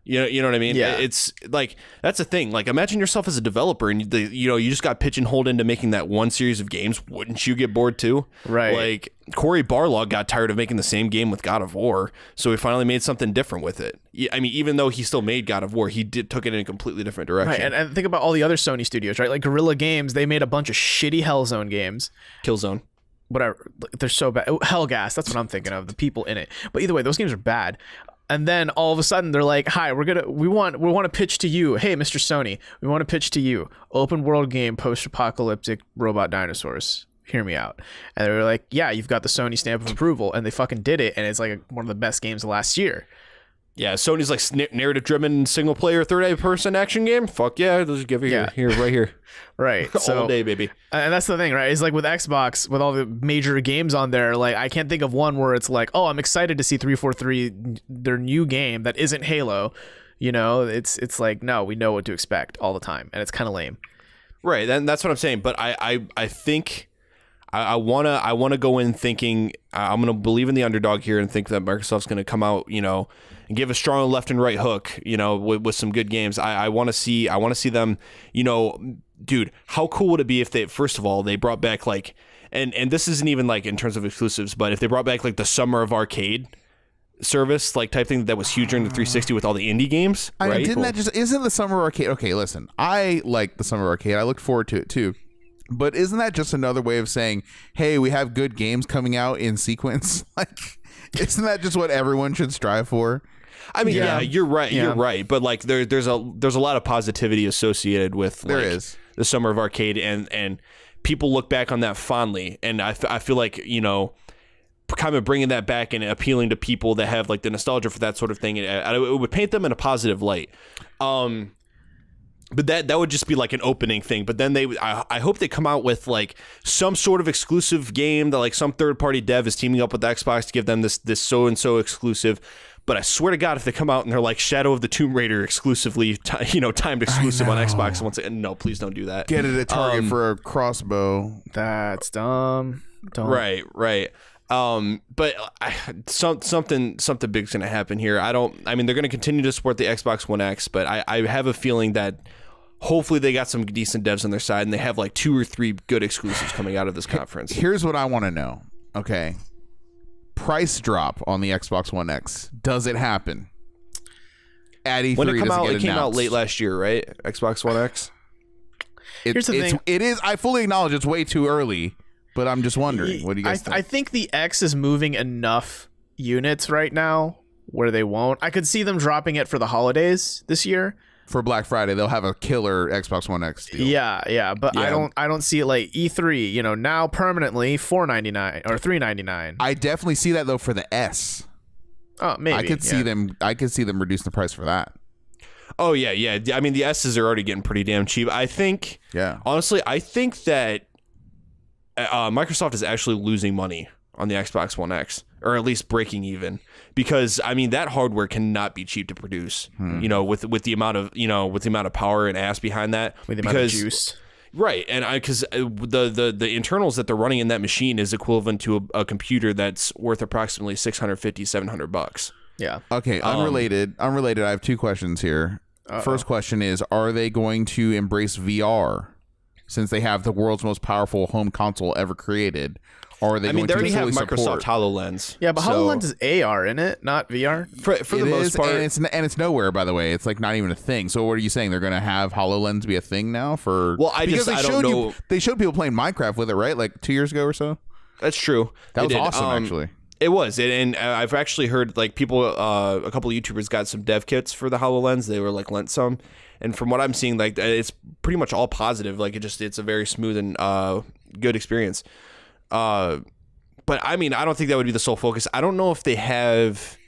You know what I mean? Yeah. It's like, that's the thing. Like, imagine yourself as a developer and you just got pigeonholed into making that one series of games. Wouldn't you get bored too? Right. Like, Cory Barlog got tired of making the same game with God of War, so he finally made something different with it. I mean, even though he still made God of War, he took it in a completely different direction. Right, and think about all the other Sony studios, right? Like Guerrilla Games, they made a bunch of shitty Hellzone games. Killzone. Whatever. They're so bad. Hellgas, that's what I'm thinking of, the people in it. But either way, those games are bad. And then all of a sudden they're like, "Hi, we want to pitch to you. Hey, Mr. Sony, we want to pitch to you. Open world game, post-apocalyptic robot dinosaurs. Hear me out." And they were like, "Yeah, you've got the Sony stamp of approval," and they fucking did it, and it's like one of the best games of last year. Yeah, Sony's like narrative-driven single-player third-person action game. Fuck yeah, let's just give it here, right here, right. All day, baby. And that's the thing, right? It's like with Xbox, with all the major games on there. Like I can't think of one where it's like, oh, I'm excited to see 343 their new game that isn't Halo. You know, it's like no, we know what to expect all the time, and it's kind of lame. Right, and that's what I'm saying. But I think. I wanna go in thinking I'm gonna believe in the underdog here and think that Microsoft's gonna come out, and give a strong left and right hook, with some good games. I want to see them, dude. How cool would it be if they first of all they brought back like and this isn't even like in terms of exclusives, but if they brought back like the Summer of Arcade service like type thing that was huge during the 360 with all the indie games. I right? mean, didn't that just isn't the Summer Arcade? Okay, listen, I like the Summer Arcade. I look forward to it too. But isn't that just another way of saying, hey, we have good games coming out in sequence? Like, isn't that just what everyone should strive for? I mean, yeah, you're right. Yeah. You're right. But like, there's a lot of positivity associated with like, the Summer of Arcade, and people look back on that fondly. And I feel like kind of bringing that back and appealing to people that have like the nostalgia for that sort of thing, it would paint them in a positive light. But that would just be like an opening thing. But then I hope they come out with like some sort of exclusive game that like some third party dev is teaming up with Xbox to give them this so and so exclusive. But I swear to God, if they come out and they're like Shadow of the Tomb Raider exclusively, timed exclusive on Xbox, once no, please don't do that. Get it at Target for a crossbow. That's dumb. Right. But something big's gonna happen here. I mean, they're gonna continue to support the Xbox One X, but I have a feeling that hopefully they got some decent devs on their side and they have like 2 or 3 good exclusives coming out of this conference. Here's what I want to know. Okay. Price drop on the Xbox One X. Does it happen? At E3, when it came out, it came out late last year, right? Xbox One X. Here's the thing. It is. I fully acknowledge it's way too early, but I'm just wondering. What do you guys think? I think the X is moving enough units right now where they won't. I could see them dropping it for the holidays this year. For Black Friday, they'll have a killer Xbox One X deal. Yeah, but Yeah. I don't see it like E3, now permanently $499 or $399. I definitely see that though for the S. Oh, maybe. I could see them reduce the price for that. Oh yeah. I mean, the S's are already getting pretty damn cheap. I think. Yeah. Honestly, I think that Microsoft is actually losing money on the Xbox One X, or at least breaking even, because I mean that hardware cannot be cheap to produce. With the amount of power and ass behind that, With the amount of juice. Right, and because the internals that they're running in that machine is equivalent to a computer that's worth approximately $650-$700. Yeah. Okay, unrelated. I have 2 questions here. First question is, are they going to embrace VR since they have the world's most powerful home console ever created? Or are they going they to already have fully Microsoft support? HoloLens. Yeah, but so- HoloLens is AR, isn't it? Not VR? for the most part. and it's nowhere, by the way. It's like not even a thing. So what are you saying? They're going to have HoloLens be a thing now for? Well, because I don't know. They showed people playing Minecraft with it, right? Like 2 years ago or so. That's true. That They was did. awesome, actually. It was, and I've actually heard like people, a couple of YouTubers got some dev kits for the HoloLens. They were like lent some, and from what I'm seeing, like it's pretty much all positive. Like it's a very smooth and good experience. But I mean, I don't think that would be the sole focus. I don't know if they have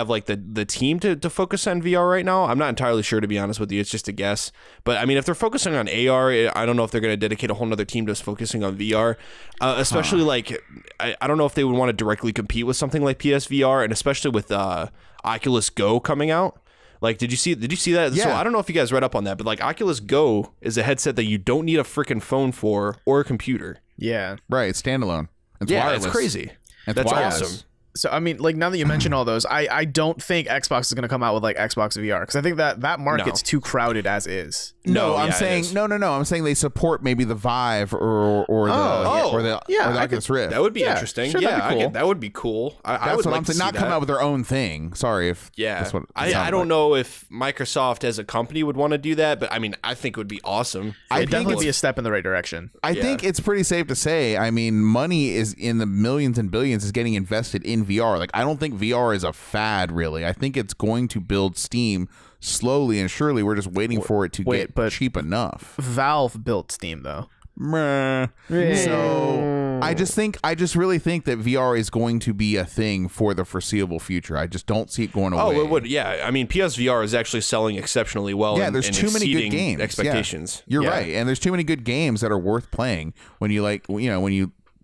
like the team to focus on VR right now. I'm not entirely sure, to be honest with you. It's just a guess. But I mean, if they're focusing on AR, I don't know if they're going to dedicate a whole nother team to focusing on VR. Especially like, I don't know if they would want to directly compete with something like PSVR, and especially with Oculus Go coming out. Like, did you see that? Yeah. So I don't know if you guys read up on that, but like Oculus Go is a headset that you don't need a freaking phone for or a computer. Yeah. Right, it's standalone. It's Yeah, wireless. it's crazy. It's That's wireless. awesome. So, I mean, like, now that you mention all those, I don't think Xbox is going to come out with, like, Xbox VR, because I think that market's too crowded as is. No, I'm yeah, saying no. I'm saying they support maybe the Vive or the Oculus Rift. That would be Yeah, interesting. sure, that'd be cool. That would be cool. I That's would what like I'm to saying. see Not come that. out with their own thing. Sorry if Yeah, that's what it I sounded don't like. know if Microsoft as a company would want to do that, but I mean, I think it would be awesome. It'd definitely be a step in the right direction. I think it's pretty safe to say. I mean, money is in the millions and billions is getting invested in pushing VR. Like, I don't think VR is a fad, really. I think it's going to build steam slowly and surely. We're just waiting for it to get cheap enough. Valve built Steam, though. So I just really think that VR is going to be a thing for the foreseeable future. I just don't see it going away. Oh, it would. Yeah, I mean, PSVR is actually selling exceptionally well. Yeah, there's too many good games. Expectations. Yeah. You're right, and there's too many good games that are worth playing when you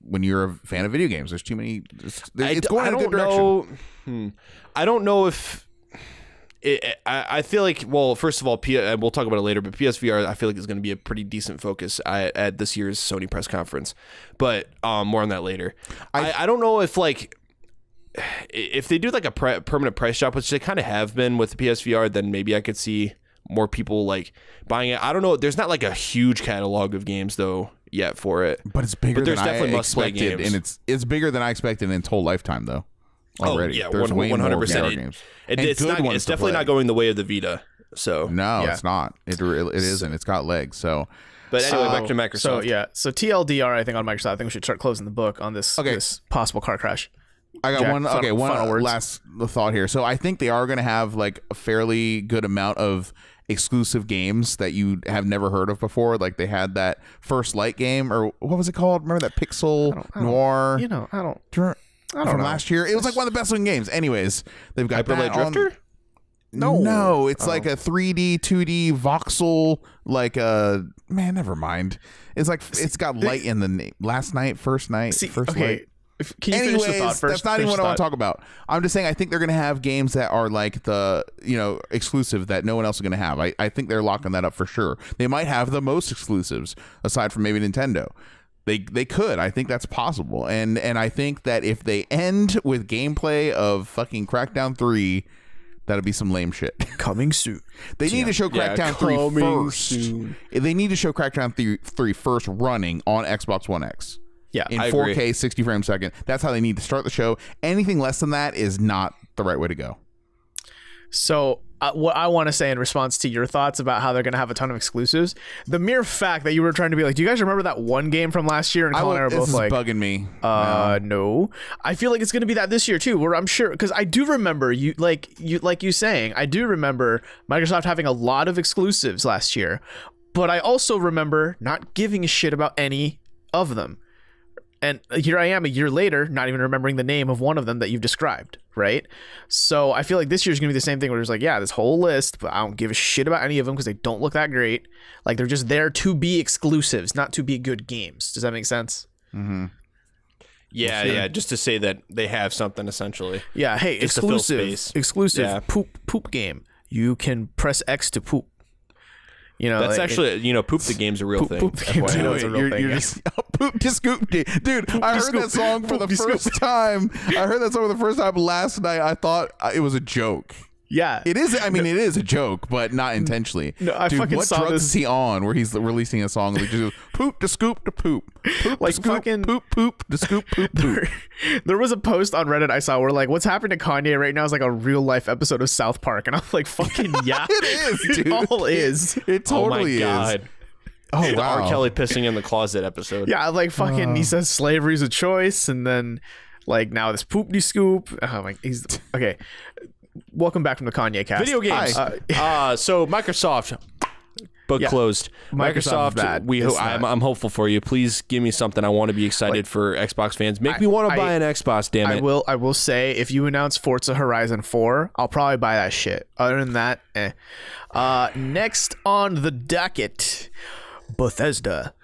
when you're a fan of video games. There's too many. It's going in a good direction. I don't know if. I feel like, well, first of all, we'll talk about it later, but PSVR, I feel like is going to be a pretty decent focus at this year's Sony press conference, but more on that later. I don't know if if they do like a permanent price drop, which they kind of have been with the PSVR, then maybe I could see more people like buying it. I don't know. There's not like a huge catalog of games though yet for it, but it's bigger than I expected, and it's bigger than I expected in its whole lifetime though. Already. Oh, yeah, there's 100%. It's definitely not going the way of the Vita. So no, it's not. It isn't. It's got legs. So, but anyway, back to Microsoft. So TLDR, I think on Microsoft, I think we should start closing the book on this possible car crash. I got one last thought here. So I think they are going to have like a fairly good amount of exclusive games that you have never heard of before. Like they had that First Light game, or what was it called? Remember that Pixel Noir? I don't know. Last year. It was like one of the best looking games. Anyways, they've got Hyperlight Drifter? No, it's like a 3D, 2D voxel, like a never mind. It's like it's got light in the name. Last Night, First Night, First Light. Can you finish the thought first? That's not even what I want to talk about. I'm just saying I think they're going to have games that are like the exclusive that no one else is going to have. I think they're locking that up for sure. They might have the most exclusives aside from maybe Nintendo. They could. I think that's possible. And I think that if they end with gameplay of fucking Crackdown 3, that'll be some lame shit. Coming soon. They need to show Crackdown 3 first. Soon. They need to show Crackdown 3 first running on Xbox One X. Yeah, in 4K, 60 frames a second. That's how they need to start the show. Anything less than that is not the right way to go. So what I want to say in response to your thoughts about how they're going to have a ton of exclusives, the mere fact that you were trying to be like, do you guys remember that one game from last year? And Colin and I are both like, bugging me. No. I feel like it's going to be that this year too, where I'm sure, because I do remember you saying, I do remember Microsoft having a lot of exclusives last year, but I also remember not giving a shit about any of them. And here I am a year later, not even remembering the name of one of them that you've described, right? So I feel like this year's going to be the same thing where it's like, yeah, this whole list, but I don't give a shit about any of them because they don't look that great. Like, they're just there to be exclusives, not to be good games. Does that make sense? Mm-hmm. Yeah, just to say that they have something, essentially. Yeah, hey, just exclusive poop game. You can press X to poop. poop That's actually, poop the game's a real thing. Poop the game's a real thing. You're just poop to scoop, dude. I heard that song for the first time. I heard that song for the first time last night. I thought it was a joke. Yeah, it is. I mean, it is a joke, but not intentionally. No, I dude, fucking what saw drugs this. is he on? Where he's releasing a song that just goes poop to scoop to poop, poop like to scoop, fucking poop to scoop, poop. There was a post on Reddit I saw where like, what's happening to Kanye right now is like a real life episode of South Park, and I'm like, fucking yeah, it is, dude. It all is. It totally is. Oh my god. Oh the wow. R. Kelly pissing in the closet episode. Yeah, like fucking. He says slavery's a choice, and then like now this poop-de scoop. Oh my, he's okay. Welcome back from the Kanye cast. Video games. So Microsoft book closed. Microsoft. I'm hopeful for you. Please give me something. I want to be excited for Xbox fans. Make me want to buy an Xbox. Damn it. I will say if you announce Forza Horizon 4, I'll probably buy that shit. Other than that, next on the docket, Bethesda.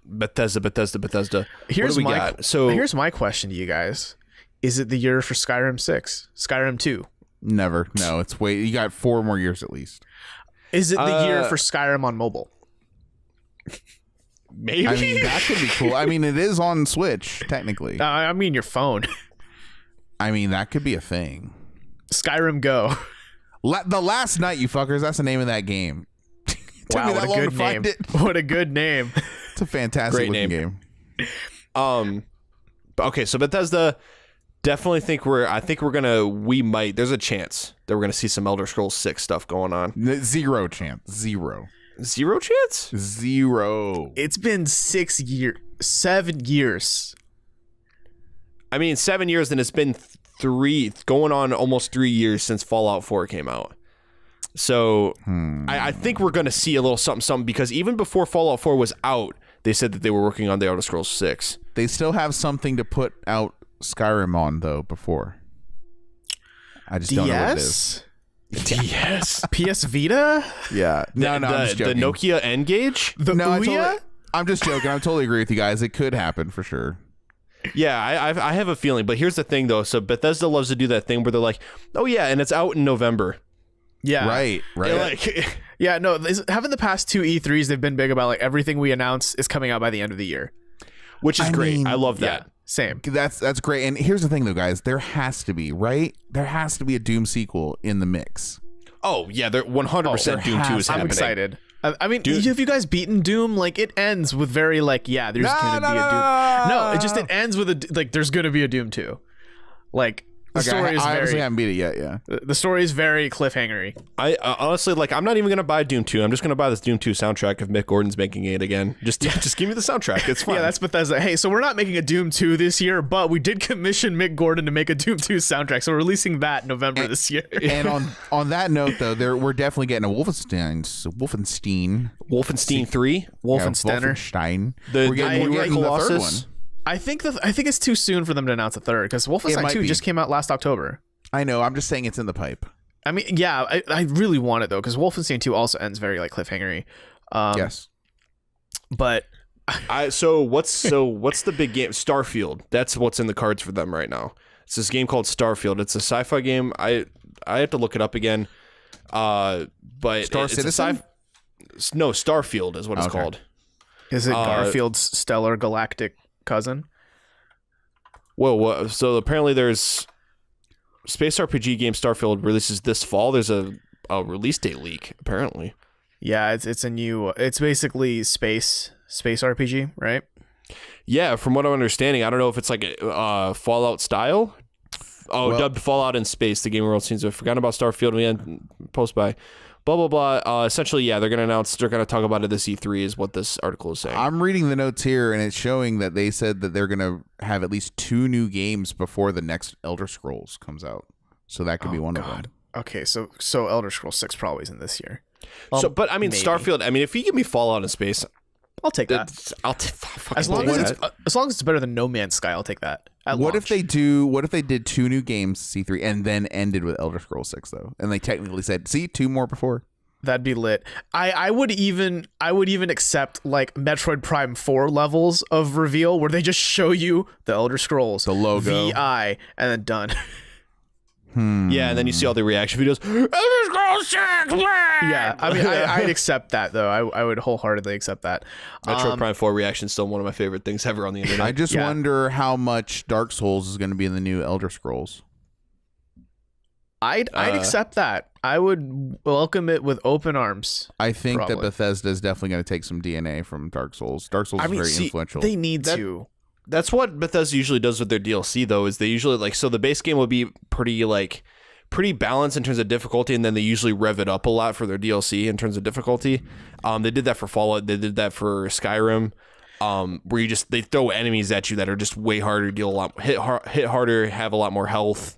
Bethesda. Here's here's my question to you guys. Is it the year for Skyrim 6? Skyrim 2? Never. No, it's you got 4 more years at least. Is it the year for Skyrim on mobile? Maybe. I mean, that could be cool. I mean, it is on Switch, technically. I mean, your phone. I mean, that could be a thing. Skyrim Go. The Last Night, you fuckers. That's the name of that game. Wow, what a good name. What a good name. It's a fantastic looking game. Okay, so Bethesda... Definitely think there's a chance that we're gonna see some Elder Scrolls 6 stuff going on. Zero chance. Zero chance. Zero. It's been 7 years. I mean, 7 years, and it's been going on almost 3 years since Fallout 4 came out. So I think we're going to see a little something, because even before Fallout 4 was out, they said that they were working on the Elder Scrolls 6. They still have something to put out Skyrim on, though, before. I just don't know what it is. DS? PS Vita? Yeah. No, I'm just The joking. Nokia N-Gage? The Ouya? I'm just joking. I totally agree with you guys. It could happen for sure. Yeah, I have a feeling. But here's the thing, though. So Bethesda loves to do that thing where they're like, oh, yeah, and it's out in November. Yeah. Right. Like, Yeah, no, haven't the past 2 E3s, they've been big about like everything we announce is coming out by the end of the year. which is great. mean, I love that. Yeah, same. That's great. And here's the thing, though, guys. There has to be, right? There has to be a Doom sequel in the mix. Oh, yeah, they're 100% Doom 2 is I'm happening. excited. I mean, have you guys beaten Doom? Like, it ends with very, like, yeah, there's gonna be a Doom. No, it ends with like, there's gonna be a Doom 2. Like, the story is I very... obviously haven't beat it yet, yeah. The story is very cliffhangery. I honestly, like, I'm not even gonna buy Doom 2. I'm just gonna buy this Doom 2 soundtrack if Mick Gordon's making it again. Just give me the soundtrack. It's fine. Yeah, that's Bethesda. Hey, so we're not making a Doom 2 this year, but we did commission Mick Gordon to make a Doom 2 soundtrack, so we're releasing that November this year. And on that note, though, we're definitely getting a Wolfenstein 3. Wolfenstein. We're We're getting getting the third Colossus. one. I think it's too soon for them to announce a third, because Wolfenstein 2 just came out last October. I know. I'm just saying it's in the pipe. I mean, yeah, I really want it, though, because Wolfenstein 2 also ends very, like, cliffhangery. Yes. But... So what's the big game? Starfield. That's what's in the cards for them right now. It's this game called Starfield. It's a sci-fi game. I have to look it up again. But Star Citizen? No, Starfield is what it's called. Is it Garfield's stellar galactic cousin? Whoa. So apparently there's space RPG game Starfield releases this fall. There's a release date leak apparently. Yeah, it's basically space RPG, right? Yeah, from what I'm understanding, I don't know if it's like a Fallout style. Dubbed Fallout in Space. The game world seems to have forgotten about Starfield. We had post by blah blah blah. Essentially, yeah, they're gonna talk about it this E3 is what this article is saying. I'm reading the notes here, and it's showing that they said that they're gonna have at least 2 new games before the next Elder Scrolls comes out. So that could be one of them. Okay, so Elder Scrolls 6 probably isn't this year. But I mean, maybe. Starfield. I mean, if you give me Fallout in Space, I'll take that. As long as it's better than No Man's Sky, I'll take that. What if they did 2 new games C3 and then ended with Elder Scrolls 6 though, and they technically said, "See, 2 more before." That'd be lit. I would even accept like Metroid Prime 4 levels of reveal where they just show you the Elder Scrolls, the logo, VI, and then done. Yeah, and then you see all the reaction videos. Elder Scrolls 6! Yeah, I mean, I'd accept that though. I would wholeheartedly accept that. Metroid Prime 4 reaction is still one of my favorite things ever on the internet. I just wonder how much Dark Souls is going to be in the new Elder Scrolls. I'd accept that. I would welcome it with open arms. I think that Bethesda is definitely going to take some DNA from Dark Souls. Dark Souls is very influential. They need to. That's what Bethesda usually does with their DLC, though, is they usually so the base game will be pretty balanced in terms of difficulty, and then they usually rev it up a lot for their DLC in terms of difficulty. They did that for Fallout. They did that for Skyrim, where they throw enemies at you that are just way harder, hit harder, have a lot more health.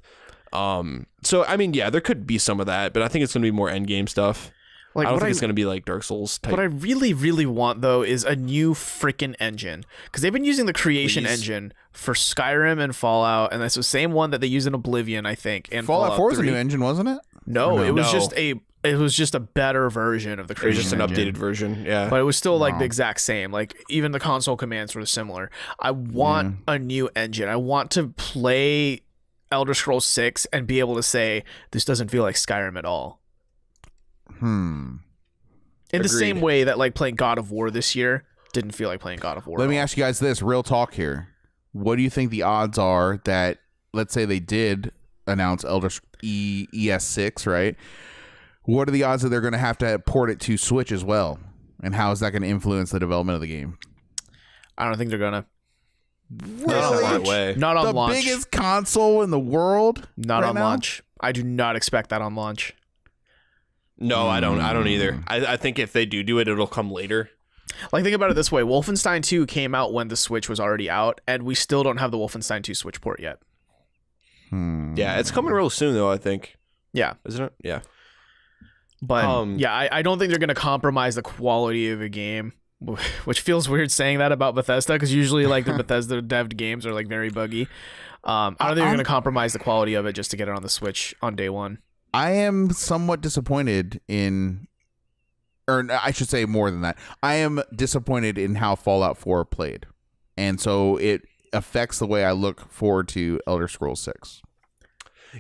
So I mean, yeah, there could be some of that, but I think it's going to be more end game stuff. I don't think it's going to be like Dark Souls type. What I really, really want, though, is a new freaking engine. Because they've been using the creation engine for Skyrim and Fallout, and that's the same one that they use in Oblivion, I think. And Fallout 4 is a new engine, wasn't it? No, it was just a better version of the creation engine. It was just an updated version, yeah. But it was still like the exact same. Like even the console commands were similar. I want a new engine. I want to play Elder Scrolls 6 and be able to say, this doesn't feel like Skyrim at all. In the same way that like playing God of War this year didn't feel like playing God of War. Let me ask you guys this, real talk here. What do you think the odds are that, let's say they did announce Elder ES6, right? What are the odds that they're going to have to port it to Switch as well? And how is that going to influence the development of the game? I don't think they're going to. Really? Not on launch. The biggest console in the world? Not on launch. I do not expect that on launch. No, I don't either. I think if they do it, it'll come later. Like, think about it this way. Wolfenstein 2 came out when the Switch was already out, and we still don't have the Wolfenstein 2 Switch port yet. Yeah, it's coming real soon, though, I think. Yeah. Isn't it? Yeah. But, I don't think they're going to compromise the quality of a game, which feels weird saying that about Bethesda, because usually, like, the Bethesda devved games are, like, very buggy. I don't think they're going to compromise the quality of it just to get it on the Switch on day one. I am somewhat disappointed in... Or I should say more than that. I am disappointed in how Fallout 4 played. And so it affects the way I look forward to Elder Scrolls 6.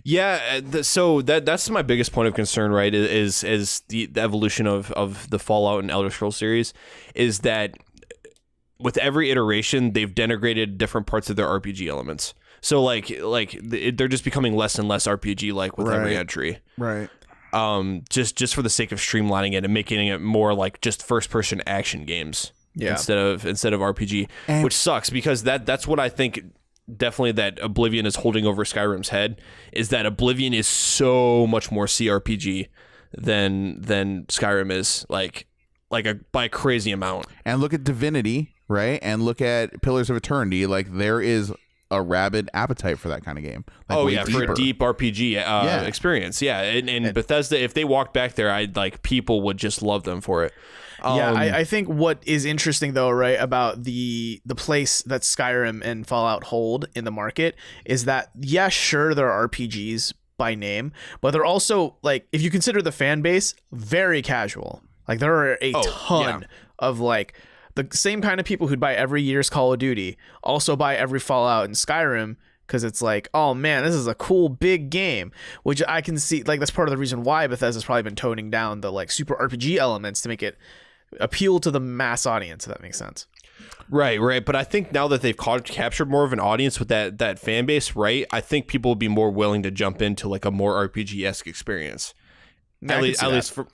Yeah, so that's my biggest point of concern, right, is the evolution of the Fallout and Elder Scrolls series, is that with every iteration, they've denigrated different parts of their RPG elements. So, they're just becoming less and less RPG-like with every entry. Right. Just for the sake of streamlining it and making it more like just first person action games instead of RPG, which sucks, because that's what I think definitely that Oblivion is holding over Skyrim's head, is that Oblivion is so much more CRPG than Skyrim is, by a crazy amount. And look at Divinity, right? And look at Pillars of Eternity. Like, there is a rabid appetite for that kind of game. Like, for a deep RPG experience. Yeah, and Bethesda, if they walked back there, people would just love them for it. I think what is interesting, though, right, about the place that Skyrim and Fallout hold in the market is that, sure, there are RPGs by name, but they're also, like, if you consider the fan base, very casual. Like, there are a ton of, like, the same kind of people who'd buy every year's Call of Duty also buy every Fallout and Skyrim, because it's like, oh man, this is a cool big game, which I can see, like, that's part of the reason why Bethesda's probably been toning down the, like, super RPG elements to make it appeal to the mass audience, if that makes sense. Right. But I think now that they've captured more of an audience with that fan base, right, I think people will be more willing to jump into, like, a more RPG-esque experience. At least for,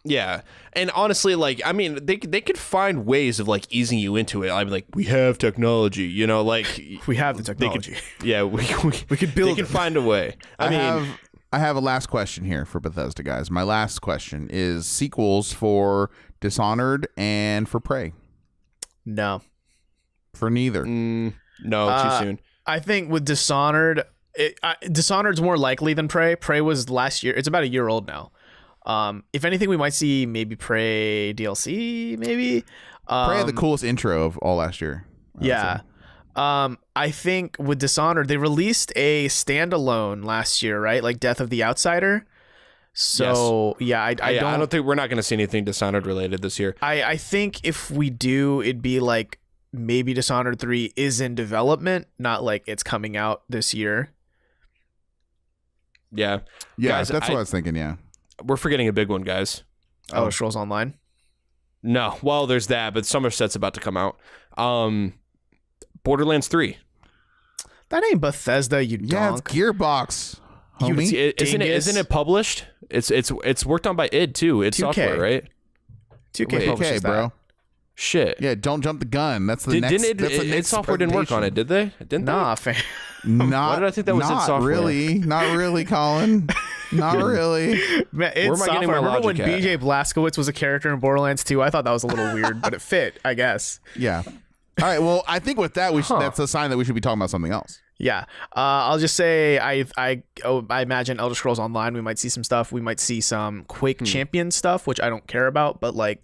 and honestly, like, I mean, they could find ways of, like, easing you into it. I'm like, we have technology, like we have the technology. We could build. They can find a way. I have a last question here for Bethesda guys. My last question is sequels for Dishonored and for Prey. No, for neither. No, too soon. I think with Dishonored, Dishonored's more likely than Prey. Prey was last year. It's about a year old now. If anything, we might see maybe Prey DLC, maybe. Prey had the coolest intro of all last year. I think with Dishonored, they released a standalone last year, right? Like Death of the Outsider. So I don't think we're not going to see anything Dishonored related this year. I think if we do, it'd be like maybe Dishonored 3 is in development, not like it's coming out this year. Yeah, guys, that's what I was thinking. Yeah. We're forgetting a big one, guys. Elder Scrolls Online? No. Well, there's that, but Somerset's about to come out. Borderlands 3. That ain't Bethesda, you donk. Yeah, it's Gearbox, homie. Isn't it published? It's worked on by id too. It's 2K. software, right? 2K publishes that. Bro. Shit. Yeah, don't jump the gun. That's the next. Id Software didn't work on it, did they? Nah, fam. Why did I think that was id Software? Not really, Colin. Not really. Man, id Software. Remember when BJ Blazkowicz was a character in Borderlands 2? I thought that was a little weird, but it fit, I guess. Yeah. All right. Well, I think with that, that's a sign that we should be talking about something else. Yeah. I'll just say I imagine Elder Scrolls Online, we might see some stuff. We might see some Quake Champion stuff, which I don't care about, but like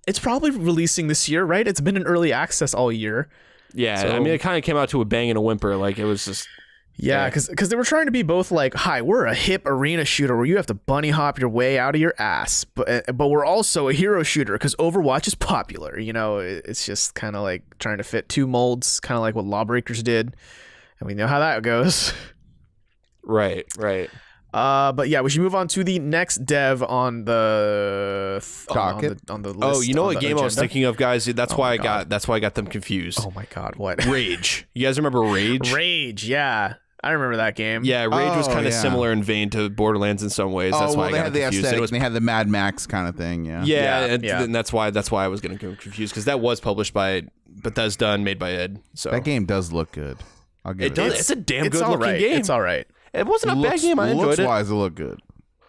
it's probably releasing this year, right? It's been in early access all year. Yeah, so, I mean, it kind of came out to a bang and a whimper. Like, it was just... Yeah, because they were trying to be both like, hi, we're a hip arena shooter where you have to bunny hop your way out of your ass. But we're also a hero shooter because Overwatch is popular. You know, it's just kind of like trying to fit two molds, kind of like what Lawbreakers did. And we know how that goes. Right. But yeah, we should move on to the next dev on the on the list. Oh, you know what game agenda? I was thinking of, guys? That's why I got them confused. Oh my god, what? Rage. You guys remember Rage? Rage, yeah. I remember that game. Yeah, Rage was kind of similar in vein to Borderlands in some ways. That's why I got the confused. Aesthetic, they had the Mad Max kind of thing. And that's why I was getting confused, because that was published by Bethesda and made by id. So that game does look good. I'll give it. It's a damn good looking game. It's all right. It wasn't a bad game. I enjoyed it. Looks-wise, it looked good.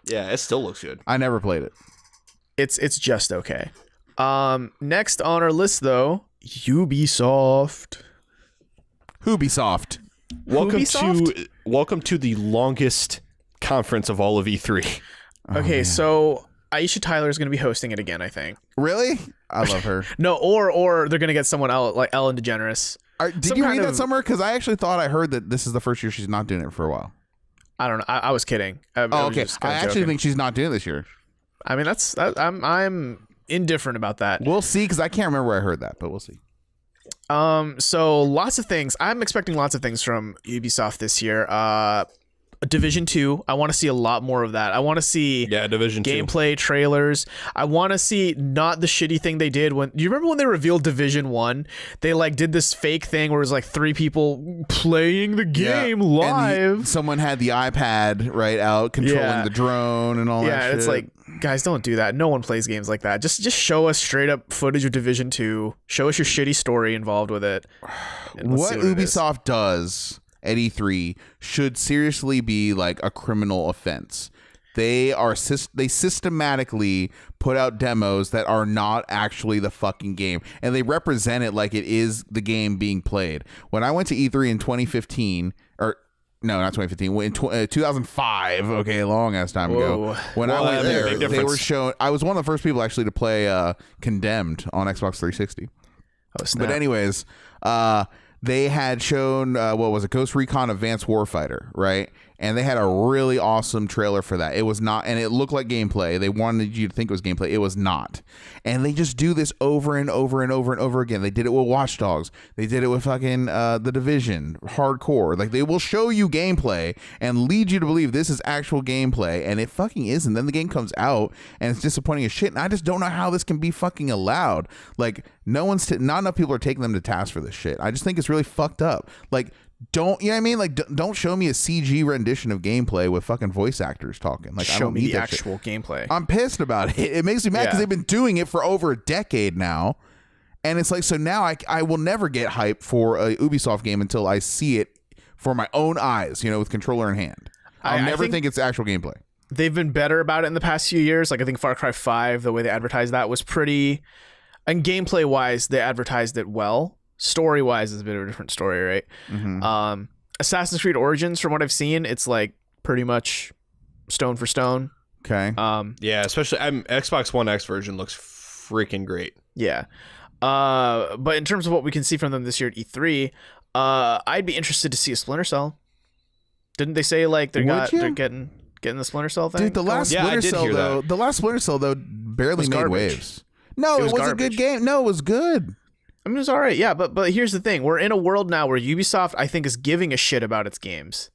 Yeah, it still looks good. I never played it. It's just okay. Next on our list, Ubisoft. Ubisoft. Welcome to the longest conference of all of E3. Okay, so Aisha Tyler is going to be hosting it again, I think. Really? I love her. No, or they're going to get someone else, like Ellen DeGeneres. Did you read that somewhere? Because I actually thought I heard that this is the first year she's not doing it for a while. I don't know. I was kidding. Okay. I actually think she's not doing it this year. I mean, I'm indifferent about that. We'll see, because I can't remember where I heard that, but we'll see. So lots of things. I'm expecting lots of things from Ubisoft this year. Division 2. I want to see a lot more of that. I want to see Division 2 gameplay trailers. I want to see not the shitty thing they did when. Do you remember when they revealed Division 1? They like did this fake thing where it was like 3 people playing the game live. And someone had the iPad right out controlling the drone and all that shit. Yeah, it's like, guys, don't do that. No one plays games like that. Just show us straight up footage of Division 2. Show us your shitty story involved with it. What Ubisoft does at E3 should seriously be like a criminal offense. They systematically put out demos that are not actually the fucking game, and they represent it like it is the game being played. When I went to E3 in 2015, or no, not 2015, in 2005, okay, long ass time ago. When I went there, they were showing. I was one of the first people actually to play Condemned on Xbox 360. Oh, snap. But anyways, they had shown Ghost Recon Advanced Warfighter, right? And they had a really awesome trailer for that. It was not, and it looked like gameplay. They wanted you to think it was gameplay. It was not. And they just do this over and over and over and over again. They did it with Watch Dogs. They did it with fucking The Division, Hardcore. Like, they will show you gameplay and lead you to believe this is actual gameplay, and it fucking isn't. Then the game comes out and it's disappointing as shit. And I just don't know how this can be fucking allowed. Like, not enough people are taking them to task for this shit. I just think it's really fucked up. Like, you know what I mean? Like, don't show me a CG rendition of gameplay with fucking voice actors talking. Like, I don't need that actual gameplay. I'm pissed about it. It makes me mad because they've been doing it for over a decade now, and it's like, so now I will never get hype for a Ubisoft game until I see it for my own eyes, you know, with controller in hand. I'll never think it's actual gameplay. They've been better about it in the past few years. Like, I think Far Cry 5, the way they advertised that was pretty, and gameplay wise, they advertised it well. Story wise is a bit of a different story, right? Mm-hmm. Assassin's Creed Origins, from what I've seen, it's like pretty much stone for stone. Okay. Yeah, especially Xbox One X version looks freaking great. Yeah. But in terms of what we can see from them this year at E3, I'd be interested to see a Splinter Cell. Didn't they say like they're getting the Splinter Cell thing? Dude, the last Splinter Cell though barely made waves. No, it was a good game. No, it was good. I mean, it was all right, yeah, but here's the thing. We're in a world now where Ubisoft, I think, is giving a shit about its games.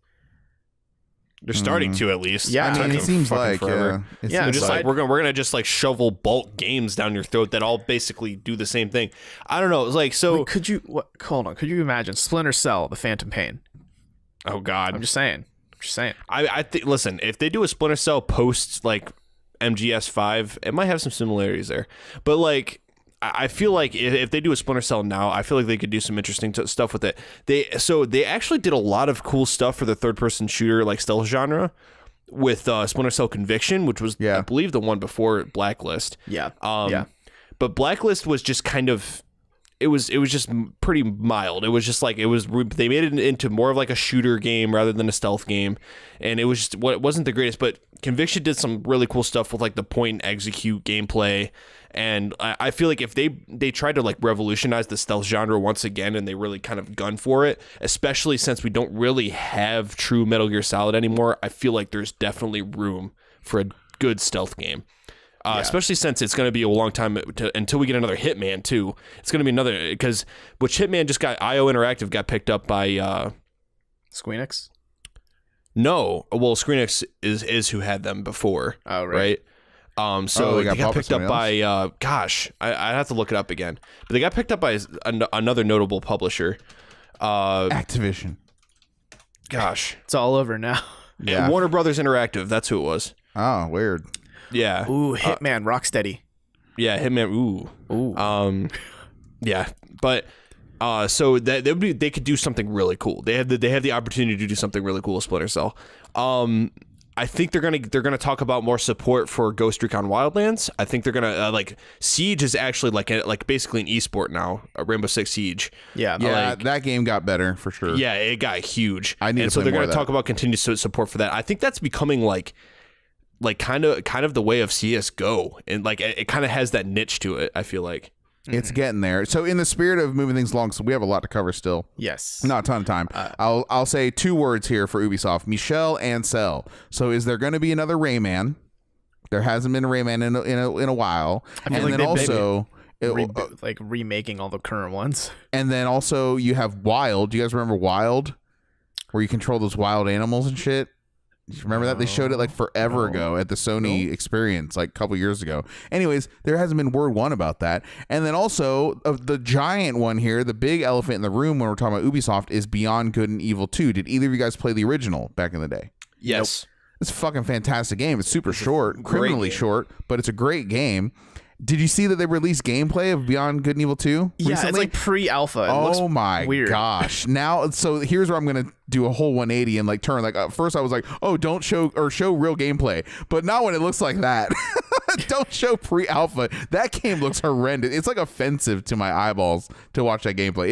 They're starting to, at least. Yeah, I mean, it seems like forever. We're gonna just like shovel bulk games down your throat that all basically do the same thing. I don't know. It's like, so wait, hold on. Could you imagine Splinter Cell: The Phantom Pain? Oh God, I'm just saying. I think. Listen, if they do a Splinter Cell post like MGS5, it might have some similarities there, but like, I feel like if they do a Splinter Cell now, I feel like they could do some interesting stuff with it. They actually did a lot of cool stuff for the third-person shooter like stealth genre with Splinter Cell Conviction, which was I believe the one before Blacklist. Yeah. But Blacklist was just kind of it was just pretty mild. It was just like they made it into more of like a shooter game rather than a stealth game, and it was just it wasn't the greatest. But Conviction did some really cool stuff with like the point and execute gameplay. And I feel like if they tried to like revolutionize the stealth genre once again, and they really kind of gun for it, especially since we don't really have true Metal Gear Solid anymore, I feel like there's definitely room for a good stealth game. Especially since it's going to be a long time until we get another Hitman too. It's going to be another, because which Hitman just got IO Interactive got picked up by Squeenix. No, well, Squeenix is who had them before. Oh, right. So they got picked up by I'd have to look it up again, but they got picked up by another notable publisher, Activision. Gosh, it's all over now. Yeah, Warner Brothers Interactive. That's who it was. Oh, weird. Yeah. Ooh, Hitman, Rocksteady. Yeah, Hitman. Ooh. Yeah, but so that they could do something really cool. They have the opportunity to do something really cool with Splinter Cell. I think they're gonna talk about more support for Ghost Recon Wildlands. I think they're gonna like Siege is actually like basically an esport now. Rainbow Six Siege. Yeah, that game got better for sure. Yeah, it got huge. I need and to so play they're more gonna of talk about continued support for that. I think that's becoming like kind of the way of CS:GO, and like it kind of has that niche to it. I feel like. It's getting there. So in the spirit of moving things along, so we have a lot to cover still. Yes. Not a ton of time. I'll say 2 words here for Ubisoft: Michel and Cell. So is there going to be another Rayman? There hasn't been a Rayman in a while. I feel and like then also like remaking all the current ones. and then also you have Wild. Do you guys remember Wild, where you control those wild animals and shit? Do you remember that? They showed it like forever ago at the Sony experience, like a couple years ago. Anyways, there hasn't been word one about that. And then also the giant one here, the big elephant in the room when we're talking about Ubisoft, is Beyond Good and Evil 2. Did either of you guys play the original back in the day? Yes. It's a fucking fantastic game. It's super short, criminally short, but it's a great game. Did you see that they released gameplay of Beyond Good and Evil 2 Yeah, recently? it's like pre-alpha. It Oh looks my weird. gosh. Now, so here's where I'm going to do a whole 180 and like turn. Like first I was like, oh, don't show real gameplay. But not when it looks like that. Don't show pre-alpha. That game looks horrendous. It's like offensive to my eyeballs to watch that gameplay.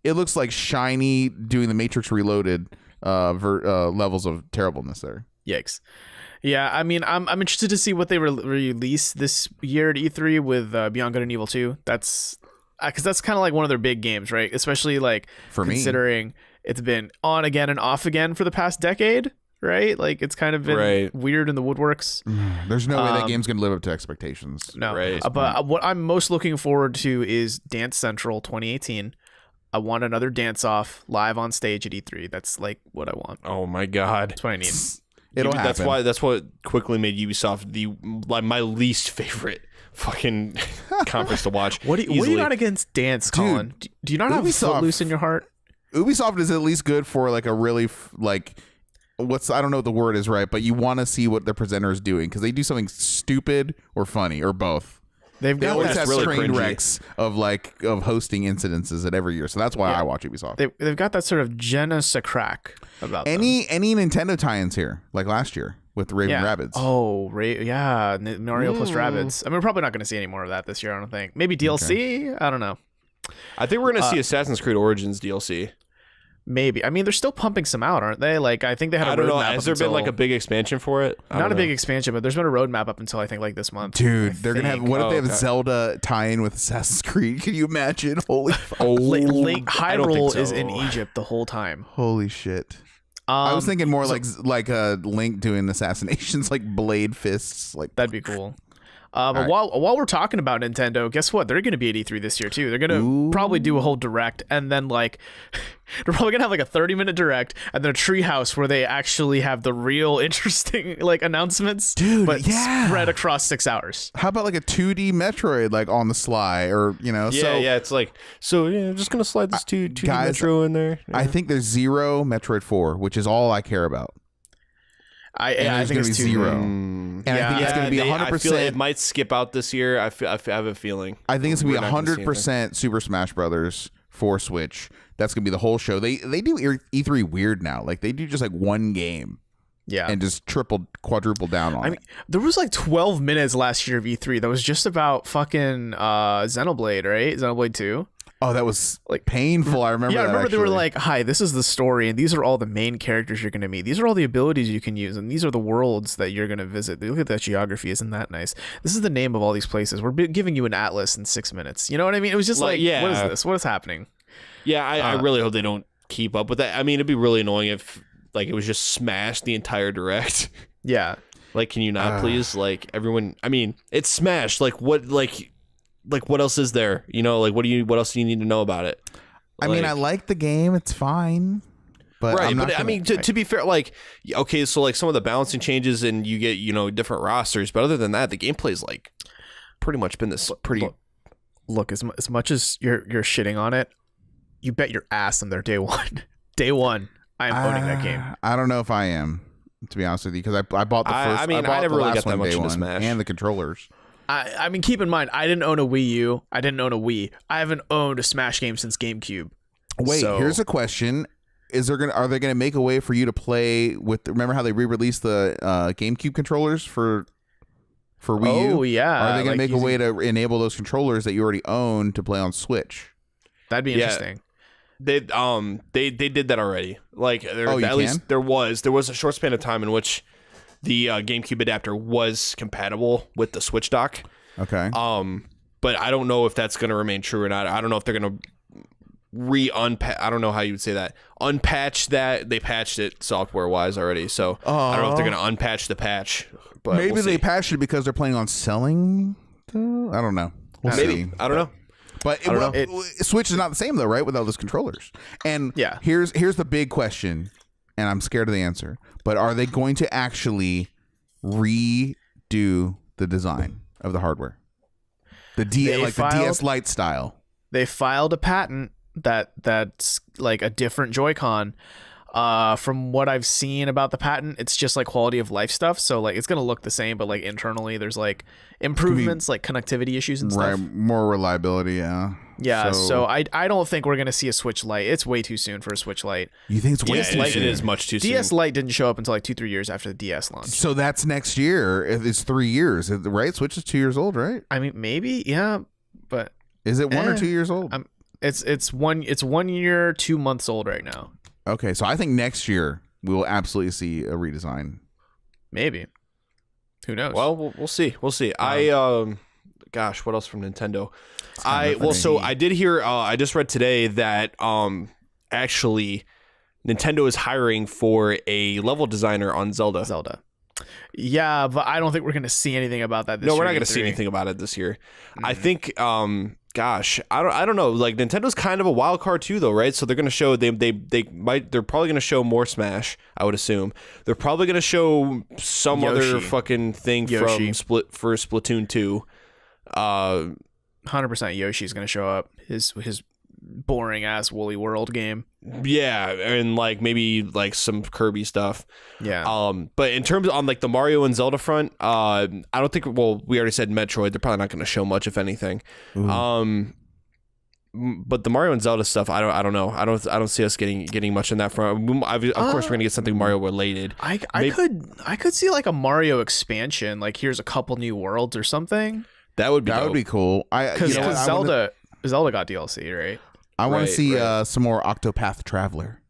It looks like Shiny doing the Matrix Reloaded levels of terribleness there. Yikes. Yeah, I mean, I'm interested to see what they release this year at E3 with Beyond Good and Evil 2. That's because that's kind of like one of their big games, right? Especially like For me. considering it's been on again and off again for the past decade, right? Like it's kind of been weird in the woodworks. There's no way that game's going to live up to expectations. No, Right. But what I'm most looking forward to is Dance Central 2018. I want another dance off live on stage at E3. That's like what I want. Oh my god. That's what I need. It'll happen. That's what quickly made Ubisoft my least favorite fucking conference to watch. What do you got against dance, Colin? Do you not have Ubisoft- Footloose in your heart? Ubisoft is at least good for like a really I don't know what the word is right, but you want to see what the presenter is doing because they do something stupid or funny or both. They They always that's have really train cringy. wrecks of hosting incidences at every year, so that's why I watch Ubisoft. They've got that sort of je ne sais crack about them. Any Nintendo tie-ins here, like last year with Raven Rabbids. Oh, Mario plus Rabbids. I mean, we're probably not going to see any more of that this year, I don't think. Maybe DLC? I don't know. I think we're gonna see Assassin's Creed Origins DLC. Maybe. I mean, they're still pumping some out, aren't they? Like, I think they had a I don't know. roadmap Has there been like a big expansion for it? I not don't a big know. expansion, but there's been a roadmap up until I think like this month. Dude, they're gonna have. What if they have okay. Zelda tie-in with Assassin's Creed? Can you imagine? Holy, Lake I don't think Hyrule is so. in Egypt the whole time. holy shit! I was thinking more like a Link doing assassinations, like blade fists, like That'd be cool. But while we're talking about Nintendo, guess what? They're going to be at E3 this year too. They're going to probably do a whole direct, and then like they're probably going to have like a 30-minute direct, and then a treehouse where they actually have the real interesting like announcements, Dude, but yeah. spread across 6 hours. how about like a 2D Metroid, like on the sly, or It's like I'm just gonna slide this 2D guys, Metro in there. I think there's 0 Metroid 4, which is all I care about. I there's think gonna it's be too 0. good. And I think it's going to be 100%. I feel it might skip out this year. I have a feeling. I think it's going to be We're not gonna see 100% Super Smash Brothers for Switch. That's going to be the whole show. They do E3 weird now. Like they do just like one game Yeah. and just quadruple down on I it. mean, there was like 12 minutes last year of E3 that was just about fucking Xenoblade, right? Xenoblade 2. Oh, that was like, painful. I remember. Yeah, I that, remember they were actually. like, "Hi, this is the story, and these are all the main characters you're going to meet. These are all the abilities you can use, and these are the worlds that you're going to visit. Look at that geography, isn't that nice? This is the name of all these places. We're giving you an atlas in 6 minutes. You know what I mean? It was just like, yeah. what is this? What is happening? Yeah, I really hope they don't keep up with that. I mean, it'd be really annoying if like it was just smashed the entire direct. Yeah, Like, can you not please? Like everyone. I mean, it's smashed. Like what? Like what else is there? You know, like what else do you need to know about it? I mean, I like the game. It's fine. But Right, I'm not but I gonna- mean, to be fair, like, okay, so like some of the balancing changes and you get, different rosters, but other than that, the gameplay's like pretty much been this pretty. Look, as much as you're shitting on it, you bet your ass on their day one. Day one, I am owning that game. I don't know if I am, to be honest with you, because I bought the first. I mean, bought I never the really last got that one much day into one, Smash. and the controllers. I mean, keep in mind, I didn't own a Wii U. I didn't own a Wii. I haven't owned a Smash game since GameCube. Wait, So- here's a question. are they gonna make a way for you to play with? Remember how they re-released the GameCube controllers for Wii U? Oh yeah. Are they gonna make a way to enable those controllers that you already own to play on Switch? That'd be interesting. They did that already. Like at least there was a short span of time in which the GameCube adapter was compatible with the Switch dock. Okay. But I don't know if that's going to remain true or not. I don't know if they're going to I don't know how you would say that. Unpatch that. They patched it software-wise already, so I don't know if they're going to unpatch the patch. But maybe they patched it because they're planning on selling. I don't know. We'll see. I don't know. But Switch is not the same though, right? Without those controllers. And here's the big question, and I'm scared of the answer. But are they going to actually redo the design of the hardware? The DS Lite style. They filed a patent that's like a different Joy-Con. From what I've seen about the patent, it's just like quality of life stuff. So like it's gonna look the same, but like internally there's like improvements, like connectivity issues and stuff. More reliability, yeah. Yeah. So I don't think we're gonna see a Switch Lite. It's way too soon for a Switch Lite. You think it's way too soon? It is much too soon. DS Lite didn't show up until like 2-3 years after the DS launch. So that's next year. It's 3 years, right? Switch is 2 years old, right? I mean, maybe, yeah, but is it 1 or 2 years old? It's 1 year 2 months old right now. Okay, so I think next year we will absolutely see a redesign. Maybe. Who knows? Well, we'll see. We'll see. Gosh, what else from Nintendo? I did hear. I just read today that actually Nintendo is hiring for a level designer on Zelda. Yeah, but I don't think we're going to see anything about that this year. No, we're not going to see anything about it this year. I think gosh, I don't know. Like Nintendo's kind of a wild card too, though, right? So they're going to show they're probably going to show more Smash. I would assume they're probably going to show some other fucking thing from Splatoon 2. 100% Yoshi's going to show up. His boring ass Woolly World game. Yeah, and like maybe like some Kirby stuff. Yeah. But in terms on like the Mario and Zelda front, I don't think. Well, we already said Metroid. They're probably not going to show much, if anything. But the Mario and Zelda stuff, I don't know. I don't see us getting much in that front. Of course, we're gonna get something Mario related. I could see like a Mario expansion. Like here's a couple new worlds or something. That would be cool. Because Zelda got DLC, right? I want to see some more Octopath Traveler.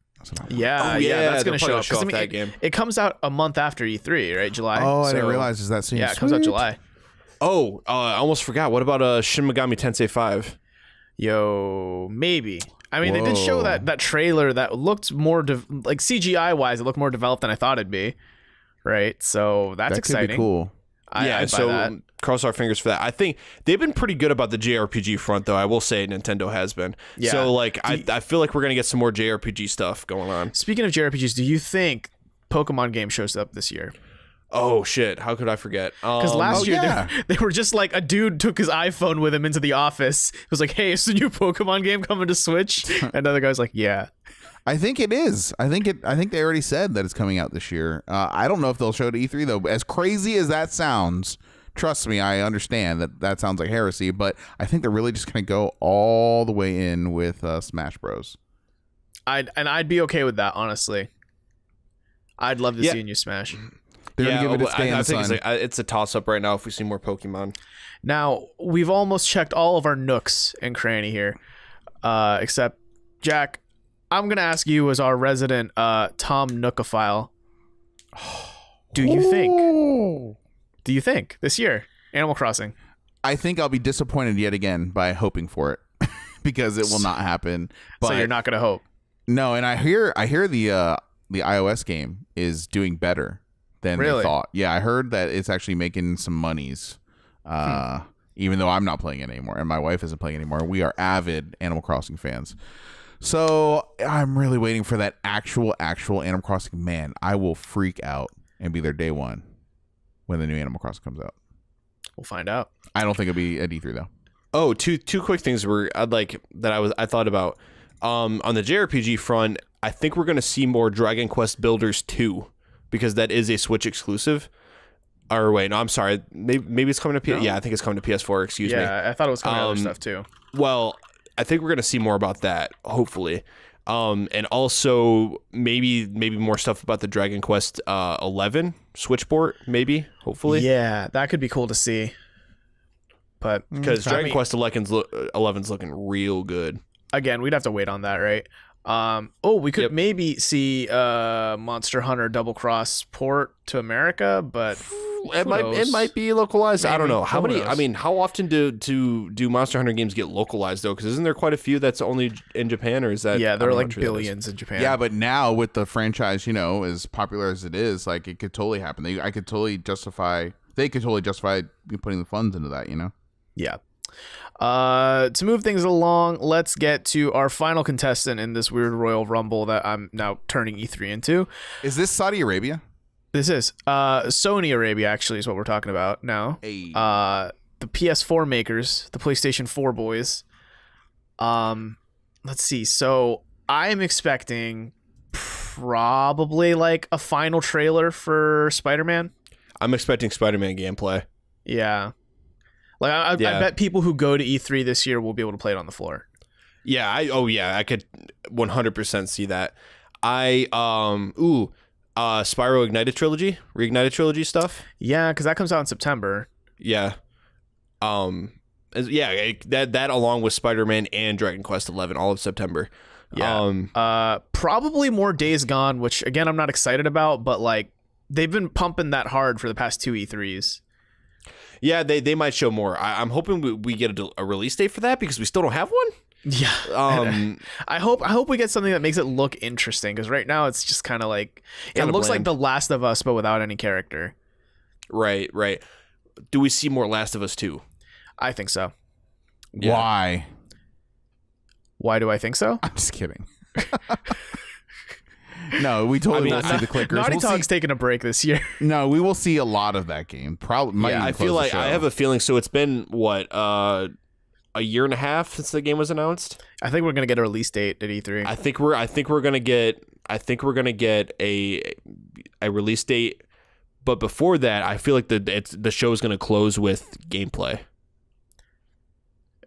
Yeah, that's gonna show up. I mean, that game. It comes out a month after E3, right? July. Oh, I didn't realize is that soon. Yeah, it comes out July. Oh, I almost forgot. What about Shin Megami Tensei 5? Yo, maybe. I mean, they did show that trailer that looked more like CGI wise. It looked more developed than I thought it'd be. Right, so that's exciting. Could be cool. I'd buy that. Cross our fingers for that. I think they've been pretty good about the JRPG front, though. I will say Nintendo has been. Yeah. So, like, I feel like we're going to get some more JRPG stuff going on. Speaking of JRPGs, do you think Pokemon game shows up this year? Oh, shit. How could I forget? Because last year, they were just like, a dude took his iPhone with him into the office. It was like, hey, is the new Pokemon game coming to Switch? And another guy's like, yeah. I think it is. I think they already said that it's coming out this year. I don't know if they'll show it at E3 though. As crazy as that sounds, trust me, I understand that sounds like heresy, but I think they're really just going to go all the way in with Smash Bros. I'd be okay with that, honestly. I'd love to see a new Smash. They're going to give it its day in the sun. It's a toss-up right now if we see more Pokemon. Now, we've almost checked all of our nooks and cranny here, except Jack. I'm going to ask you as our resident Tom Nookophile. Do you think this year, Animal Crossing? I think I'll be disappointed yet again by hoping for it because it will not happen. But so you're not going to hope? No, and I hear the iOS game is doing better than they thought. Yeah, I heard that it's actually making some monies, even though I'm not playing it anymore and my wife isn't playing it anymore. We are avid Animal Crossing fans. So I'm really waiting for that actual Animal Crossing. Man, I will freak out and be there day one when the new Animal Crossing comes out. We'll find out. I don't think it'll be at E3 though. Oh, two quick things I thought about. On the JRPG front, I think we're going to see more Dragon Quest Builders 2 because that is a Switch exclusive. Or wait, no, I'm sorry. Maybe it's coming to PS. No. Yeah, I think it's coming to PS4. Excuse me. Yeah, I thought it was coming to other stuff too. Well, I think we're going to see more about that, hopefully. And also maybe more stuff about the Dragon Quest 11 Switchport, maybe, hopefully. Yeah, that could be cool to see. But Because Dragon Quest 11's looking real good. Again, we'd have to wait on that, right? We could maybe see Monster Hunter Double Cross port to America, but it might be localized. Maybe. I don't know how many. Knows? I mean, how often do Monster Hunter games get localized though? Because isn't there quite a few that's only in Japan, or is that? Yeah, there are like billions in Japan. Yeah, but now with the franchise, as popular as it is, like it could totally happen. They could totally justify putting the funds into that. Yeah. To move things along, let's get to our final contestant in this weird Royal Rumble that I'm now turning E3 into. Is this Saudi Arabia? This is Sony Arabia, actually, is what we're talking about now. Hey. The PS4 makers, the PlayStation 4 boys. Let's see. So I'm expecting probably like a final trailer for Spider-Man. I'm expecting Spider-Man gameplay. Yeah. Like I bet people who go to E3 this year will be able to play it on the floor. Yeah, I could 100% see that. Spyro Reignited Trilogy stuff. Yeah, because that comes out in September. Yeah. That along with Spider-Man and Dragon Quest 11, all of September. Yeah. Probably more Days Gone, which again I'm not excited about, but like they've been pumping that hard for the past 2 E3s. Yeah, they might show more. I'm hoping we get a release date for that because we still don't have one. Yeah. I hope we get something that makes it look interesting, because right now it's just kind of like it looks like The Last of Us but without any character. Right. Do we see more Last of Us 2? I think so. Yeah. Why do I think so? I'm just kidding. No, we totally will see the clickers. Naughty Dog's taking a break this year. No, we will see a lot of that game. Probably. I feel like I have a feeling. So it's been what a year and a half since the game was announced. I think we're gonna get a release date at E3. I think we're gonna get a release date, but before that, I feel like the show is gonna close with gameplay.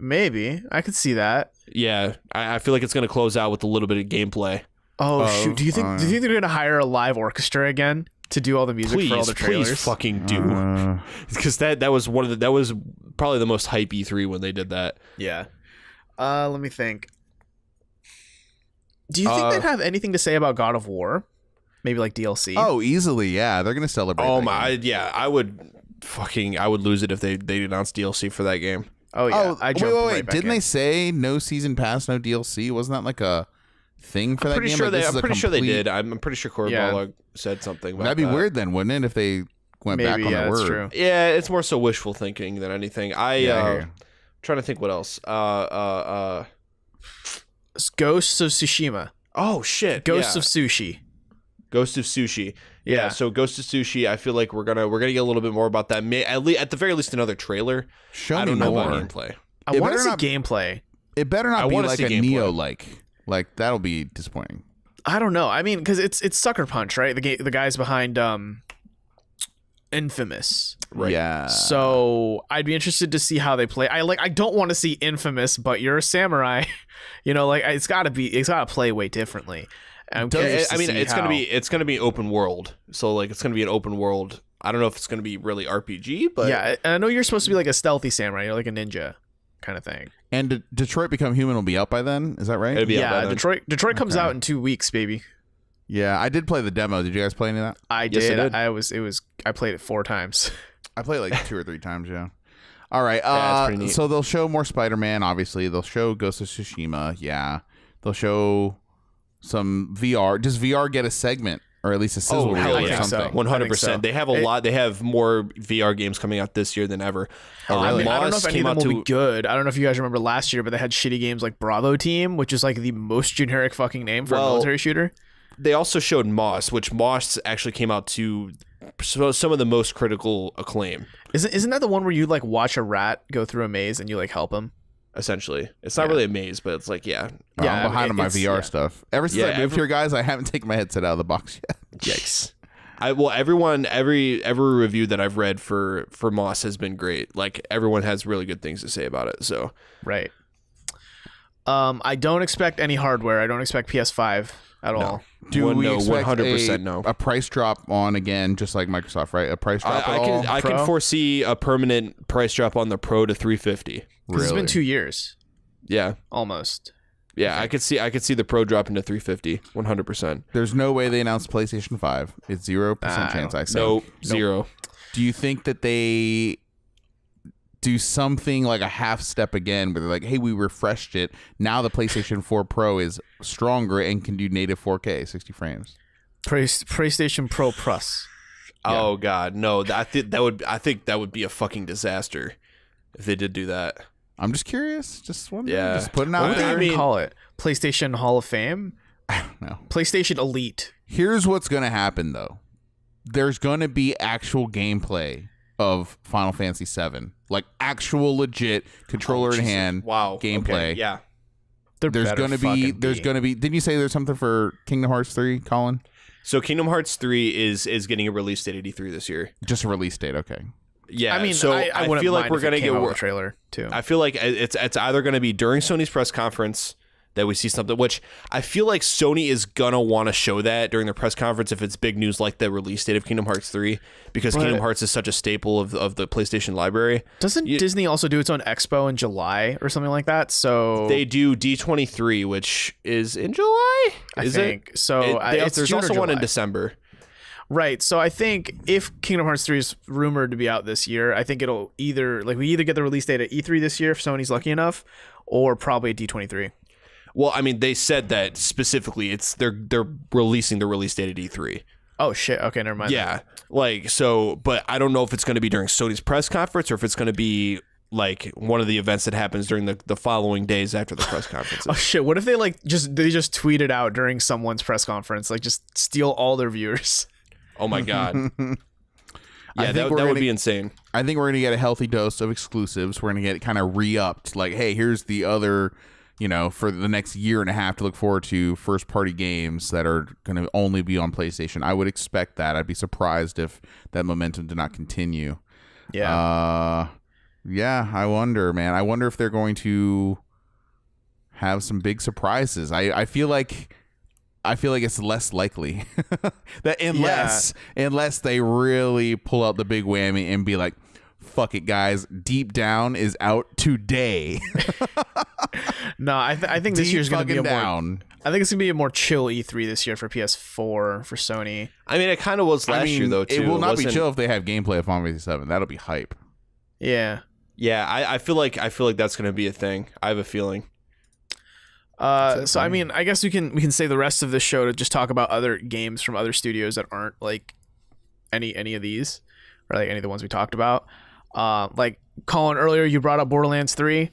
Maybe I could see that. Yeah, I feel like it's gonna close out with a little bit of gameplay. Oh shoot! Do you think they're gonna hire a live orchestra again to do all the music for all the trailers? Please fucking do, because that was probably the most hype E3 when they did that. Yeah. Let me think. Do you think they'd have anything to say about God of War? Maybe like DLC? Oh, easily. Yeah, they're gonna celebrate. Oh my, yeah, I would lose it if they announced DLC for that game. Oh yeah. Wait. Didn't they say no season pass, no DLC? Wasn't that like a thing for that game? I'm pretty sure they did. I'm pretty sure Corbella said something about that'd be weird then, wouldn't it, if they went back on their word? True. Yeah, it's more so wishful thinking than anything. I'm trying to think what else. Ghosts of Tsushima. Oh shit. Ghosts of Sushi. Ghost of Sushi. Yeah, so Ghost of Sushi, I feel like we're gonna get a little bit more about that. At the very least another trailer. I don't know about gameplay. I want to see gameplay. It better not be like a Neo like that'll be disappointing. I don't know. I mean, because it's Sucker Punch, right? The guys behind Infamous. Right. Yeah. So I'd be interested to see how they play. I don't want to see Infamous, but you're a samurai. It's gotta play way differently. It's gonna be open world. So like it's gonna be an open world. I don't know if it's gonna be really RPG, but yeah. And I know you're supposed to be like a stealthy samurai. You're like a ninja kind of thing. And Detroit Become Human will be out by then. Is that right? It'll be out by then. Detroit comes out in 2 weeks, baby. Yeah, I did play the demo. Did you guys play any of that? I did. I played it 4 times. I played it like 2 or 3 times. Yeah. All right. That's pretty neat. So they'll show more Spider-Man. Obviously, they'll show Ghost of Tsushima. Yeah, they'll show some VR. Does VR get a segment or at least a sizzle reel or something? 100%. They have a lot. They have more VR games coming out this year than ever. Oh, really? I don't know if any of them will be good. I don't know if you guys remember last year, but they had shitty games like Bravo Team, which is like the most generic fucking name for a military shooter. They also showed Moss, which Moss actually came out to some of the most critical acclaim. Isn't that the one where you like watch a rat go through a maze and you like help him? Essentially, it's not really a maze, but it's like I'm behind on my VR stuff. Ever since I moved here, guys, I haven't taken my headset out of the box yet. Yikes! Every review that I've read for Moss has been great. Like everyone has really good things to say about it. So right. I don't expect any hardware. I don't expect PS5 at all. Do we expect 100% no. a price drop on, again, just like Microsoft, right? A price drop at all? I can foresee a permanent price drop on the Pro to $350. Because it's been 2 years. Yeah. Almost. Yeah, I could see the Pro dropping to $350, 100%. There's no way they announced PlayStation 5. It's 0% chance, I say. Nope, zero. Do you think that they do something like a half step again, where they're like, hey, we refreshed it. Now the PlayStation 4 Pro is stronger and can do native 4K, 60 frames. PlayStation Pro Plus. Oh God, no! I think that would be a fucking disaster if they did do that. I'm just curious. Just wondering. Yeah. Just putting out What do there. they even call it? PlayStation Hall of Fame? I don't know. PlayStation Elite. Here's what's going to happen, though. There's going to be actual gameplay of Final Fantasy VII, like actual legit controller in hand gameplay. Okay. Yeah. There's going to be. Didn't you say there's something for Kingdom Hearts 3, Colin? So Kingdom Hearts 3 is getting a release date at E3 this year. Just a release date, okay. Yeah, I mean, so I feel like we're gonna get a trailer too. I feel like it's either gonna be during Sony's press conference that we see something, which I feel like Sony is gonna want to show that during their press conference if it's big news like the release date of Kingdom Hearts 3, because Kingdom Hearts is such a staple of the PlayStation library. Doesn't Disney also do its own expo in July or something like that? So they do D23, which is in July. I think so. There's June or also one in July. December. Right. So I think if Kingdom Hearts 3 is rumored to be out this year, I think it'll we either get the release date at E3 this year if Sony's lucky enough, or probably at D23. Well, I mean, they said that specifically. They're releasing the release date at E3. Oh shit. Okay, never mind. Yeah. Like, so, but I don't know if it's going to be during Sony's press conference or if it's going to be like one of the events that happens during the following days after the press conferences. Oh shit. What if they just tweet it out during someone's press conference, like just steal all their viewers? Oh my God. Yeah, that would be insane. I think we're going to get a healthy dose of exclusives. We're going to get kind of re-upped. Like, hey, here's the other, for the next year and a half to look forward to first-party games that are going to only be on PlayStation. I would expect that. I'd be surprised if that momentum did not continue. Yeah. Yeah, I wonder, man. I wonder if they're going to have some big surprises. I feel like it's less likely that unless they really pull out the big whammy and be like, fuck it, guys, Deep Down is out today. No, I think this year's going to be I think it's going to be a more chill E3 this year for PS4 for Sony. I mean, it kind of was last year though too. It will not be chill if they have gameplay of Final Fantasy VII. That'll be hype. Yeah. Yeah, I feel like that's going to be a thing. I have a feeling. So I mean, I guess we can save the rest of this show to just talk about other games from other studios that aren't like any of these, or like any of the ones we talked about. Like Colin, earlier you brought up Borderlands 3.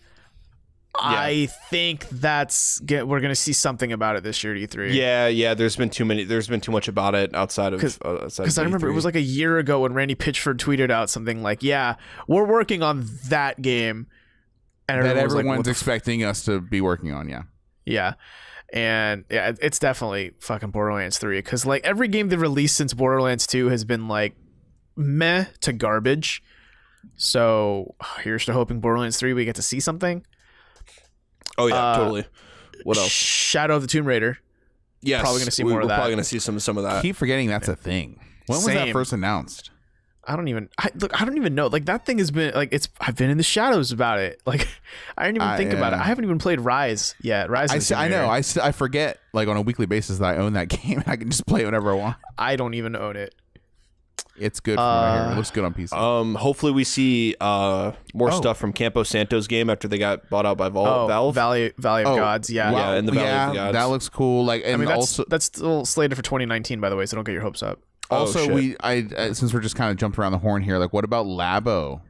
Yeah. I think we're gonna see something about it this year at E3. Yeah. There's been too much about it outside of because I remember it was like a year ago when Randy Pitchford tweeted out something like, "Yeah, we're working on that game," and everyone's expecting us to be working on. Yeah. Yeah. And yeah, it's definitely fucking Borderlands 3, because like every game they've released since Borderlands 2 has been like meh to garbage. So here's to hoping Borderlands 3 we get to see something. Oh yeah, totally. What else? Shadow of the Tomb Raider. Yes, probably gonna see more of that. We're probably gonna see some of that. I keep forgetting that's a thing. When was that first announced? I don't even know. Like that thing has been like I've been in the shadows about it. Like I didn't even think about it. I haven't even played Rise yet. I know. I forget like on a weekly basis that I own that game. I can just play it whenever I want. I don't even own it. It's good from what I hear. It looks good on PC. Hopefully we see more stuff from Campo Santo's game after they got bought out by Valve. Valley of Gods. Yeah. Yeah, and the Valley of Gods. That looks cool. Like, and that's still slated for 2019, by the way. So don't get your hopes up. Also, since we're just kind of jumping around the horn here, like, what about Labo?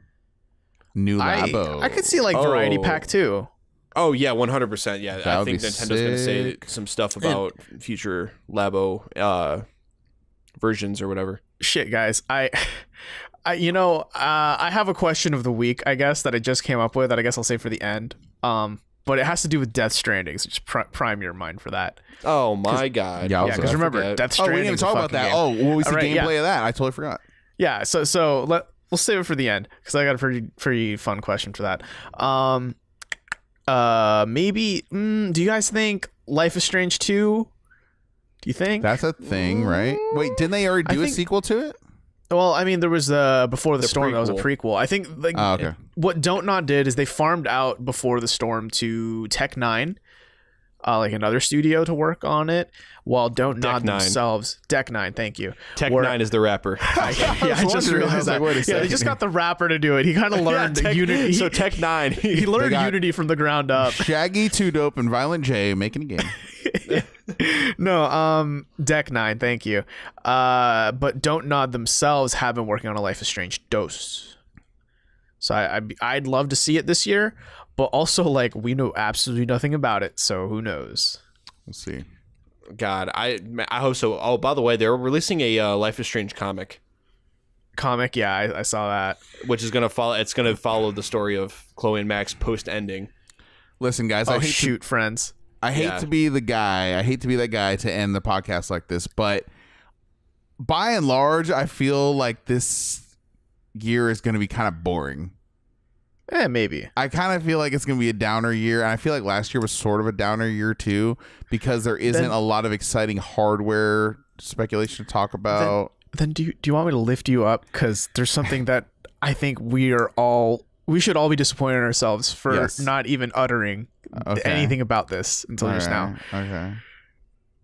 New Labo. I could see like Variety Pack too. Oh yeah, 100%. Yeah, I think Nintendo's going to say sick. some stuff about future Labo versions or whatever. Shit, guys, I have a question of the week, I guess, that I just came up with that I guess I'll save for the end. But it has to do with Death Stranding, so just prime your mind for that. Oh my God! Yeah, because remember, Death Stranding. We didn't even talk about that. Game. Oh, will we see gameplay of that? I totally forgot. Yeah, so we'll save it for the end because I got a pretty fun question for that. Maybe. Do you guys think Life is Strange 2? Do you think That's a thing, right? Wait, didn't they already do a sequel to it? Well, I mean, there was Before the Storm. That was a prequel. I think okay. What Don't Nod did is they farmed out Before the Storm to Tech Nine, like another studio to work on it, while Don't Nod themselves. Deck Nine, thank you. Tech Nine is the rapper. I just realized that. They just got the rapper to do it. He kind of learned Unity. So Tech Nine, he learned Unity from the ground up. Shaggy, Too Dope, and Violent J making a game. No, Deck Nine, thank you. But Don't Nod themselves have been working on a Life is Strange DOS. So I'd love to see it this year, but also like we know absolutely nothing about it, so who knows? We'll see. God, I hope so. Oh, by the way, they're releasing a Life is Strange comic. Yeah, I saw that. Which is gonna follow. It's gonna follow the story of Chloe and Max post ending. Listen, guys, friends. I hate to be the guy. I hate to be that guy to end the podcast like this, but by and large, I feel like this year is going to be kind of boring. Maybe. I kind of feel like it's going to be a downer year, and I feel like last year was sort of a downer year too, because there isn't a lot of exciting hardware speculation to talk about. Then do you want me to lift you up? Because there's something that I think we should all be disappointed in ourselves for not even uttering anything about this until just now. Okay.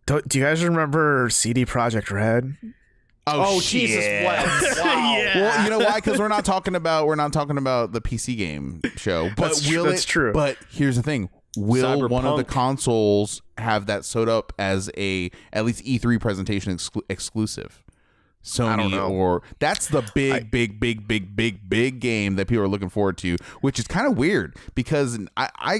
Do you guys remember CD Projekt Red? Oh Jesus! Wow. Yeah. Well, you know why? Because we're not talking about the PC game show. But that's true. But here's the thing: will one of the consoles have that sewed up as at least E3 presentation exclusive? Sony, I don't know. Or that's the big game that people are looking forward to, which is kind of weird because I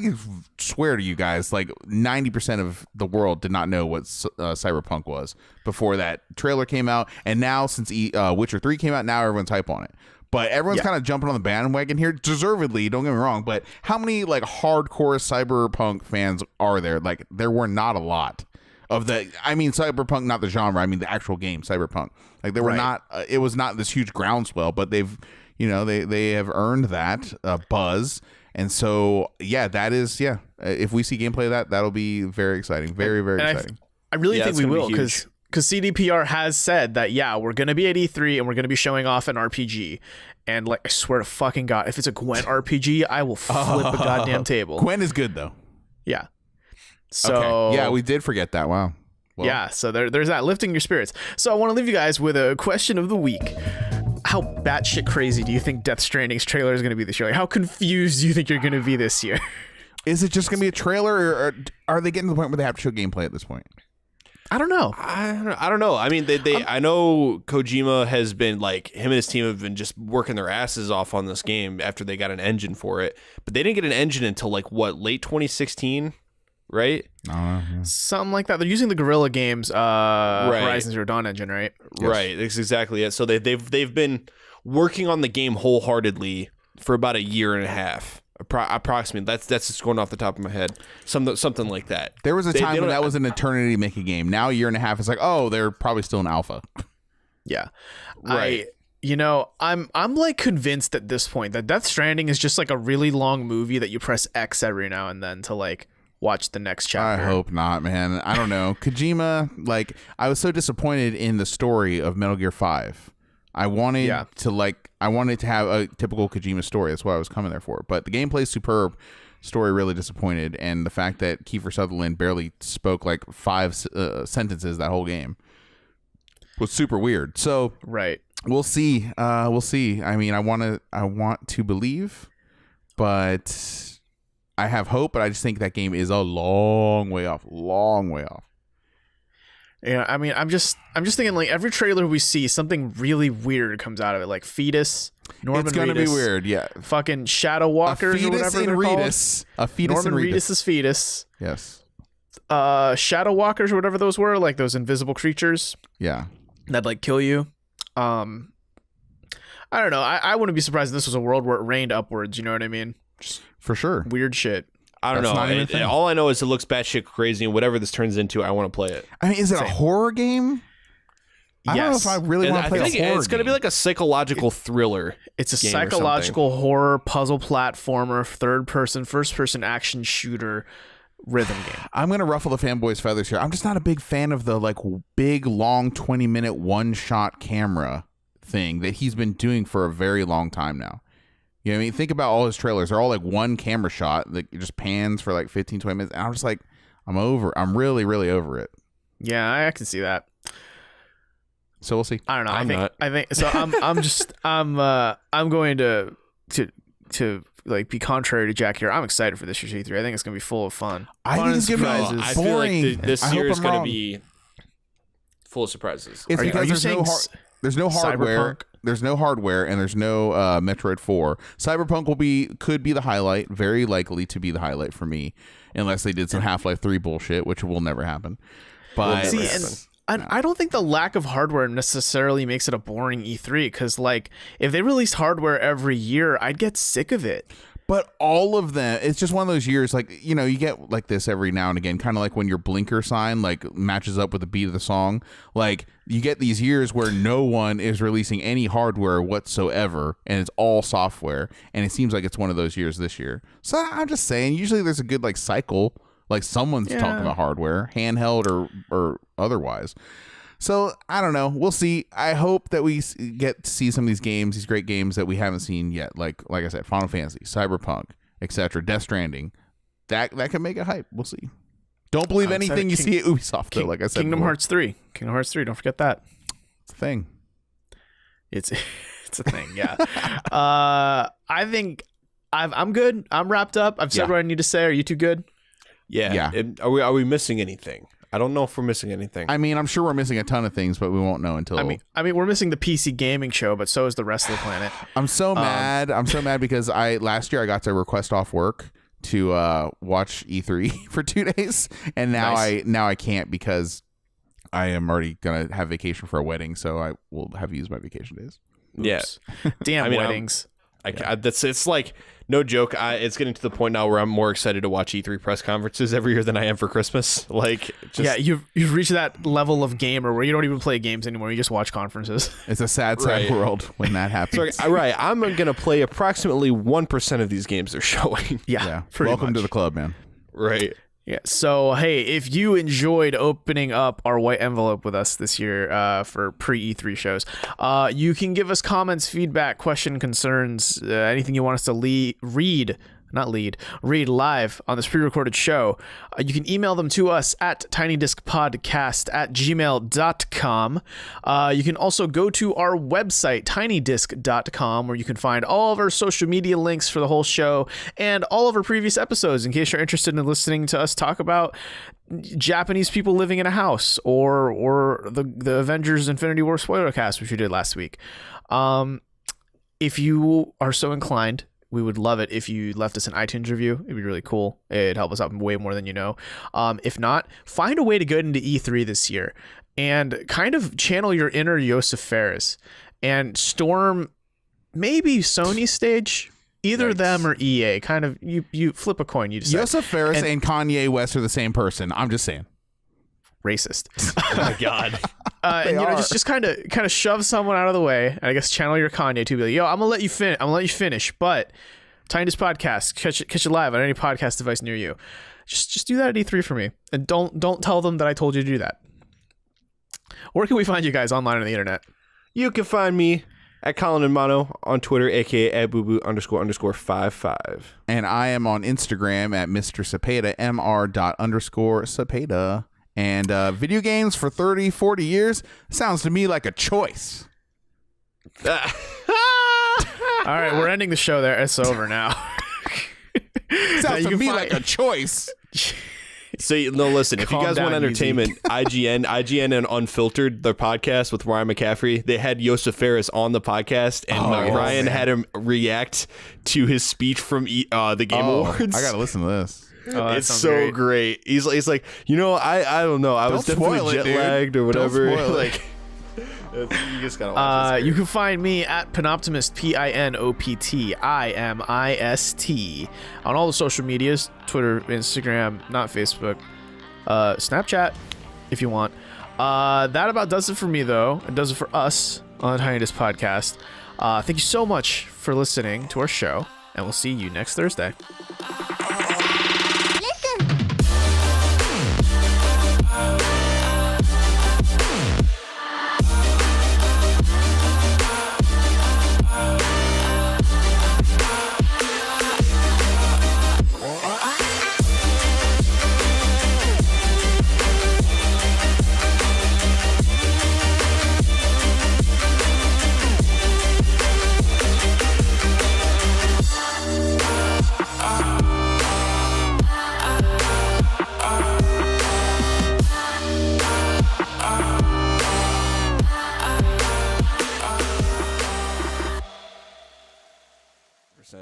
swear to you guys, like 90% of the world did not know what Cyberpunk was before that trailer came out, and now since Witcher 3 came out, now everyone's hype on it. But everyone's kind of jumping on the bandwagon here, deservedly. Don't get me wrong, but how many like hardcore Cyberpunk fans are there? Like there were not a lot. Cyberpunk, not the genre. I mean, the actual game, Cyberpunk. Like there were not. It was not this huge groundswell, but they have earned that buzz, and so that is If we see gameplay of that, that'll be very exciting, very very exciting. I really think we will because CDPR has said that we're gonna be at E3 and we're gonna be showing off an RPG, and like I swear to fucking God, if it's a Gwent RPG, I will flip a goddamn table. Gwent is good though. Yeah. So we did forget that. Wow. Well. So there's that, lifting your spirits. So I want to leave you guys with a question of the week. How batshit crazy do you think Death Stranding's trailer is going to be this year? Like, how confused do you think you're going to be this year? Is it just going to be a trailer, or are they getting to the point where they have to show gameplay at this point? I don't know. I don't know. I mean, I know Kojima has been like, him and his team have been just working their asses off on this game after they got an engine for it, but they didn't get an engine until like late 2016. Right? Something like that. They're using the Guerrilla Games Horizon Zero Dawn engine, right? Yes. Right. That's exactly it. So they've been working on the game wholeheartedly for about a year and a half, approximately. That's just going off the top of my head. Something like that. There was a time when that was an eternity to make a game. Now a year and a half is like, they're probably still in alpha. Yeah. Right. I'm like convinced at this point that Death Stranding is just like a really long movie that you press X every now and then to like watch the next chapter. I hope not, man. I don't know. Kojima, like, I was so disappointed in the story of Metal Gear 5. I wanted to have a typical Kojima story. That's what I was coming there for. But the gameplay is superb. Story really disappointed, and the fact that Kiefer Sutherland barely spoke like 5 sentences that whole game was super weird. So we'll see. We'll see. I mean, I want to believe, but I have hope, but I just think that game is a long way off. Yeah, I mean, I'm just thinking like every trailer we see, something really weird comes out of it, like Fetus, Norman Reedus. It's gonna be weird, yeah. Fucking Shadow Walkers or whatever they're called. A fetus Norman Reedus' fetus. Yes. Shadow Walkers or whatever those were, like those invisible creatures. Yeah. That like kill you. I don't know. I wouldn't be surprised if this was a world where it rained upwards. You know what I mean? Just for sure. Weird shit. I don't know. All I know is it looks batshit crazy, and whatever this turns into, I want to play it. I mean, is it a horror game? I don't know if I really want to play a horror it's going to be game. like a psychological thriller. It's a game or psychological horror puzzle platformer, first-person action shooter rhythm game. I'm going to ruffle the fanboys' feathers here. I'm just not a big fan of the like big, long 20-minute one-shot camera thing that he's been doing for a very long time now. You know what I mean? Think about all his trailers. They're all like one camera shot that just pans for like 15, 20 minutes. And I'm just like, I'm really, really over it. Yeah, I can see that. So we'll see. I don't know. I'm I think so. I'm going to like be contrary to Jack here. I'm excited for this year's E3. I think it's going to be full of fun. I think it's going to be I feel boring. like this I year hope is I'm going to wrong. be full of surprises. It's Are because you saying there's no hardware. Cyberpunk? There's no hardware, and there's no Metroid 4. Cyberpunk could be the highlight, very likely to be the highlight for me, unless they did some Half-Life 3 bullshit, which will never happen. But See, and I don't think the lack of hardware necessarily makes it a boring E3, because like if they released hardware every year, I'd get sick of it. But all of them, it's just one of those years, like, you know, you get like this every now and again, kind of like when your blinker sign like matches up with the beat of the song. Like you get these years where no one is releasing any hardware whatsoever, and it's all software. And it seems like it's one of those years this year. So I'm just saying, usually there's a good like cycle, like someone's talking about hardware, handheld or otherwise. So I don't know. We'll see. I hope that we get to see some of these games, these great games that we haven't seen yet. Like I said, Final Fantasy, Cyberpunk, etc. Death Stranding. That can make it hype. We'll see. Don't believe anything you see at Ubisoft, though. Like I said, Kingdom Hearts 3. Kingdom Hearts 3. Don't forget that. It's a thing. It's a thing. Yeah. I think I'm good. I'm wrapped up. I've said what I need to say. Are you two good? Yeah. Are we missing anything? I don't know if we're missing anything. I mean, I'm sure we're missing a ton of things, but we won't know until. I mean, we're missing the PC gaming show, but so is the rest of the planet. I'm so mad. I'm so mad because last year I got to request off work to watch E3 for 2 days, and now I can't because I am already gonna have vacation for a wedding, so I will have used my vacation days. Yes. Damn weddings. It's like no joke. It's getting to the point now where I'm more excited to watch E3 press conferences every year than I am for Christmas. Like, yeah, you've reached that level of gamer where you don't even play games anymore. You just watch conferences. It's a sad world when that happens. Right. I'm gonna play approximately 1% of these games they're showing. Yeah. Welcome to the club, man. Right. Yeah. So, hey, if you enjoyed opening up our white envelope with us this year for pre-E3 shows, you can give us comments, feedback, question, concerns, anything you want us to read live on this pre-recorded show. You can email them to us at tinydiscpodcast@gmail.com. You can also go to our website, tinydisc.com, where you can find all of our social media links for the whole show and all of our previous episodes in case you're interested in listening to us talk about Japanese people living in a house or the Avengers Infinity War spoiler cast, which we did last week. If you are so inclined, we would love it if you left us an iTunes review. It'd be really cool. It'd help us out way more than you know. If not, find a way to get into E3 this year and kind of channel your inner Joseph Fares and storm maybe Sony's stage, either them or EA. Kind of you flip a coin. You decide. Joseph Fares and Kanye West are the same person. I'm just saying. Racist. Oh my god. And just kind of shove someone out of the way, and I guess channel your Kanye to be like, yo, I'm gonna let you finish, but Tiny Disc Podcast, catch it live on any podcast device near you. Just do that at E3 for me, and don't tell them that I told you to do that. Where can we find you guys online on the internet? You can find me at Colin and Mono on Twitter, aka at @booboo__55. And I am on Instagram at Mr. Cepeda, mr._Cepeda. And video games for 30, 40 years sounds to me like a choice. All right, we're ending the show there. It's over now. Sounds to me like a choice. So no, listen. If you Calm guys want down, entertainment, IGN and Unfiltered, their podcast with Ryan McCaffrey, they had Joseph Fares on the podcast, and Ryan had him react to his speech from the Game Awards. I gotta listen to this. Oh, it's so great. He's like, I don't know. I was definitely jet lagged or whatever. Like, you just gotta watch this. You can find me at Panoptimist, PINOPTIMIST, on all the social medias: Twitter, Instagram, not Facebook, Snapchat, if you want. That about does it for me, though. It does it for us on the Tiny Disc Podcast. Thank you so much for listening to our show, and we'll see you next Thursday.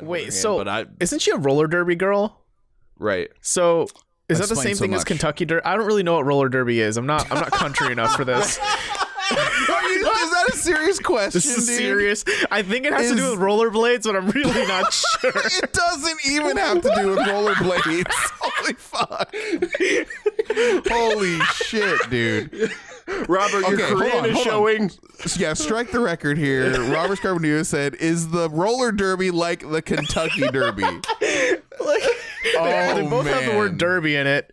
Wait, so isn't she a roller derby girl? Right. So is that the Explains same so thing as much. Kentucky Derby? I don't really know what roller derby is. I'm not country enough for this. Is that a serious question, This is dude? serious. I think it has to do with rollerblades, but I'm really not sure. It doesn't even have to do with rollerblades. Holy fuck. Holy shit, dude. Robert, your Okay, hold Korean on, is hold on. showing. Yeah, strike the record here. Robert Scarpino said, "Is the roller derby like the Kentucky Derby?" They both have the word derby in it.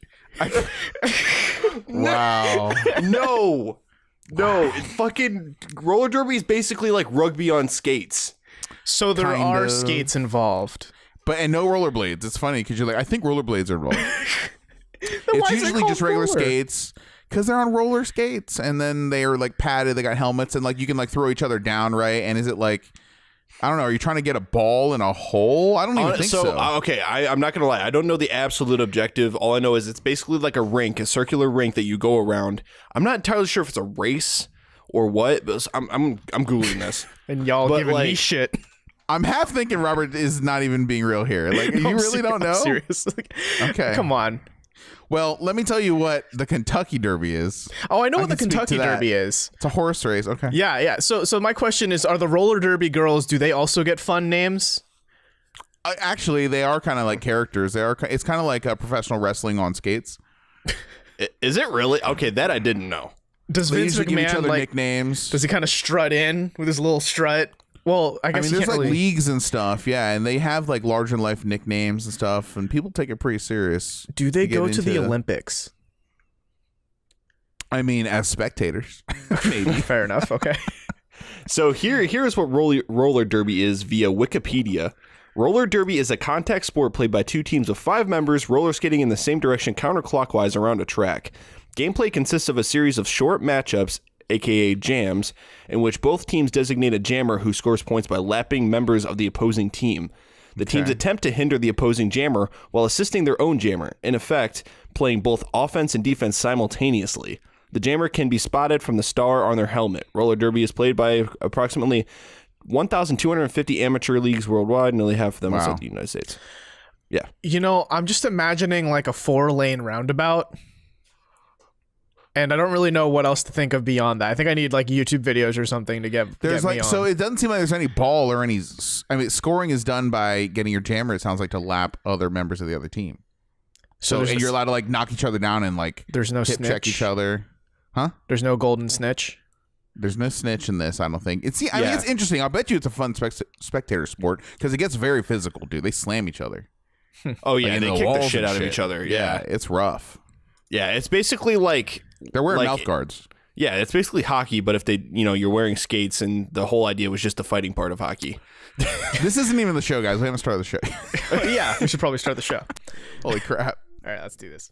Wow. No. Fucking roller derby is basically like rugby on skates. So there Kind are of. skates involved. And no rollerblades. It's funny because you're like, I think rollerblades are involved. It's why is it usually called just regular roller? skates because they're on roller skates, and then they are like padded. They got helmets, and like you can like throw each other down, right? And is it like, I don't know, are you trying to get a ball in a hole? I don't even think so. Okay, I'm not gonna lie. I don't know the absolute objective. All I know is it's basically like a rink, a circular rink that you go around. I'm not entirely sure if it's a race or what, but I'm googling this. And y'all But, giving me like- shit. I'm half thinking Robert is not even being real here. Like, you really don't know? I'm serious. Okay. Come on. Well, let me tell you what the Kentucky Derby is. Oh, I know I what the can speak Kentucky to that. Derby is. It's a horse race. Okay. Yeah. So my question is, are the roller derby girls, do they also get fun names? Actually, they are kind of like characters. They are. It's kind of like a professional wrestling on skates. Is it really? Okay, that I didn't know. Does They Vince usually give each McMahon other like, nicknames. does he kind of strut in with his little strut? Well, I I guess mean, he there's can't like really... leagues and stuff, yeah, and they have like larger than life nicknames and stuff, and people take it pretty serious. Do they get go to the into- Olympics? I mean, as spectators, maybe. Fair enough. Okay. So here's what roller derby is via Wikipedia. Roller derby is a contact sport played by two teams of 5 members roller skating in the same direction counterclockwise around a track. Gameplay consists of a series of short matchups, aka jams, in which both teams designate a jammer who scores points by lapping members of the opposing team. The teams attempt to hinder the opposing jammer while assisting their own jammer, in effect, playing both offense and defense simultaneously. The jammer can be spotted from the star on their helmet. Roller derby is played by approximately 1,250 amateur leagues worldwide, nearly half of them outside the United States. Yeah. You know, I'm just imagining like a 4-lane roundabout. And I don't really know what else to think of beyond that. I think I need like YouTube videos or something to get There's get like, me on. so it doesn't seem like there's any ball or any. I mean, scoring is done by getting your jammer. It sounds like to lap other members of the other team. So there's and a- you're allowed to like knock each other down and like there's no hip snitch. check each other. Huh? There's no golden snitch. There's no snitch in this, I don't think. I mean, Yeah. it's interesting. I bet you it's a fun spectator sport because it gets very physical, dude. They slam each other. Oh, yeah, Like, they into kick the walls shit and out of each other. Yeah. it's rough. Yeah, it's basically like... They're wearing like- mouth guards. Yeah, it's basically hockey, but if they, you're wearing skates, and the whole idea was just the fighting part of hockey. This isn't even the show, guys. We haven't started the show. Yeah, we should probably start the show. Holy crap. All right, let's do this.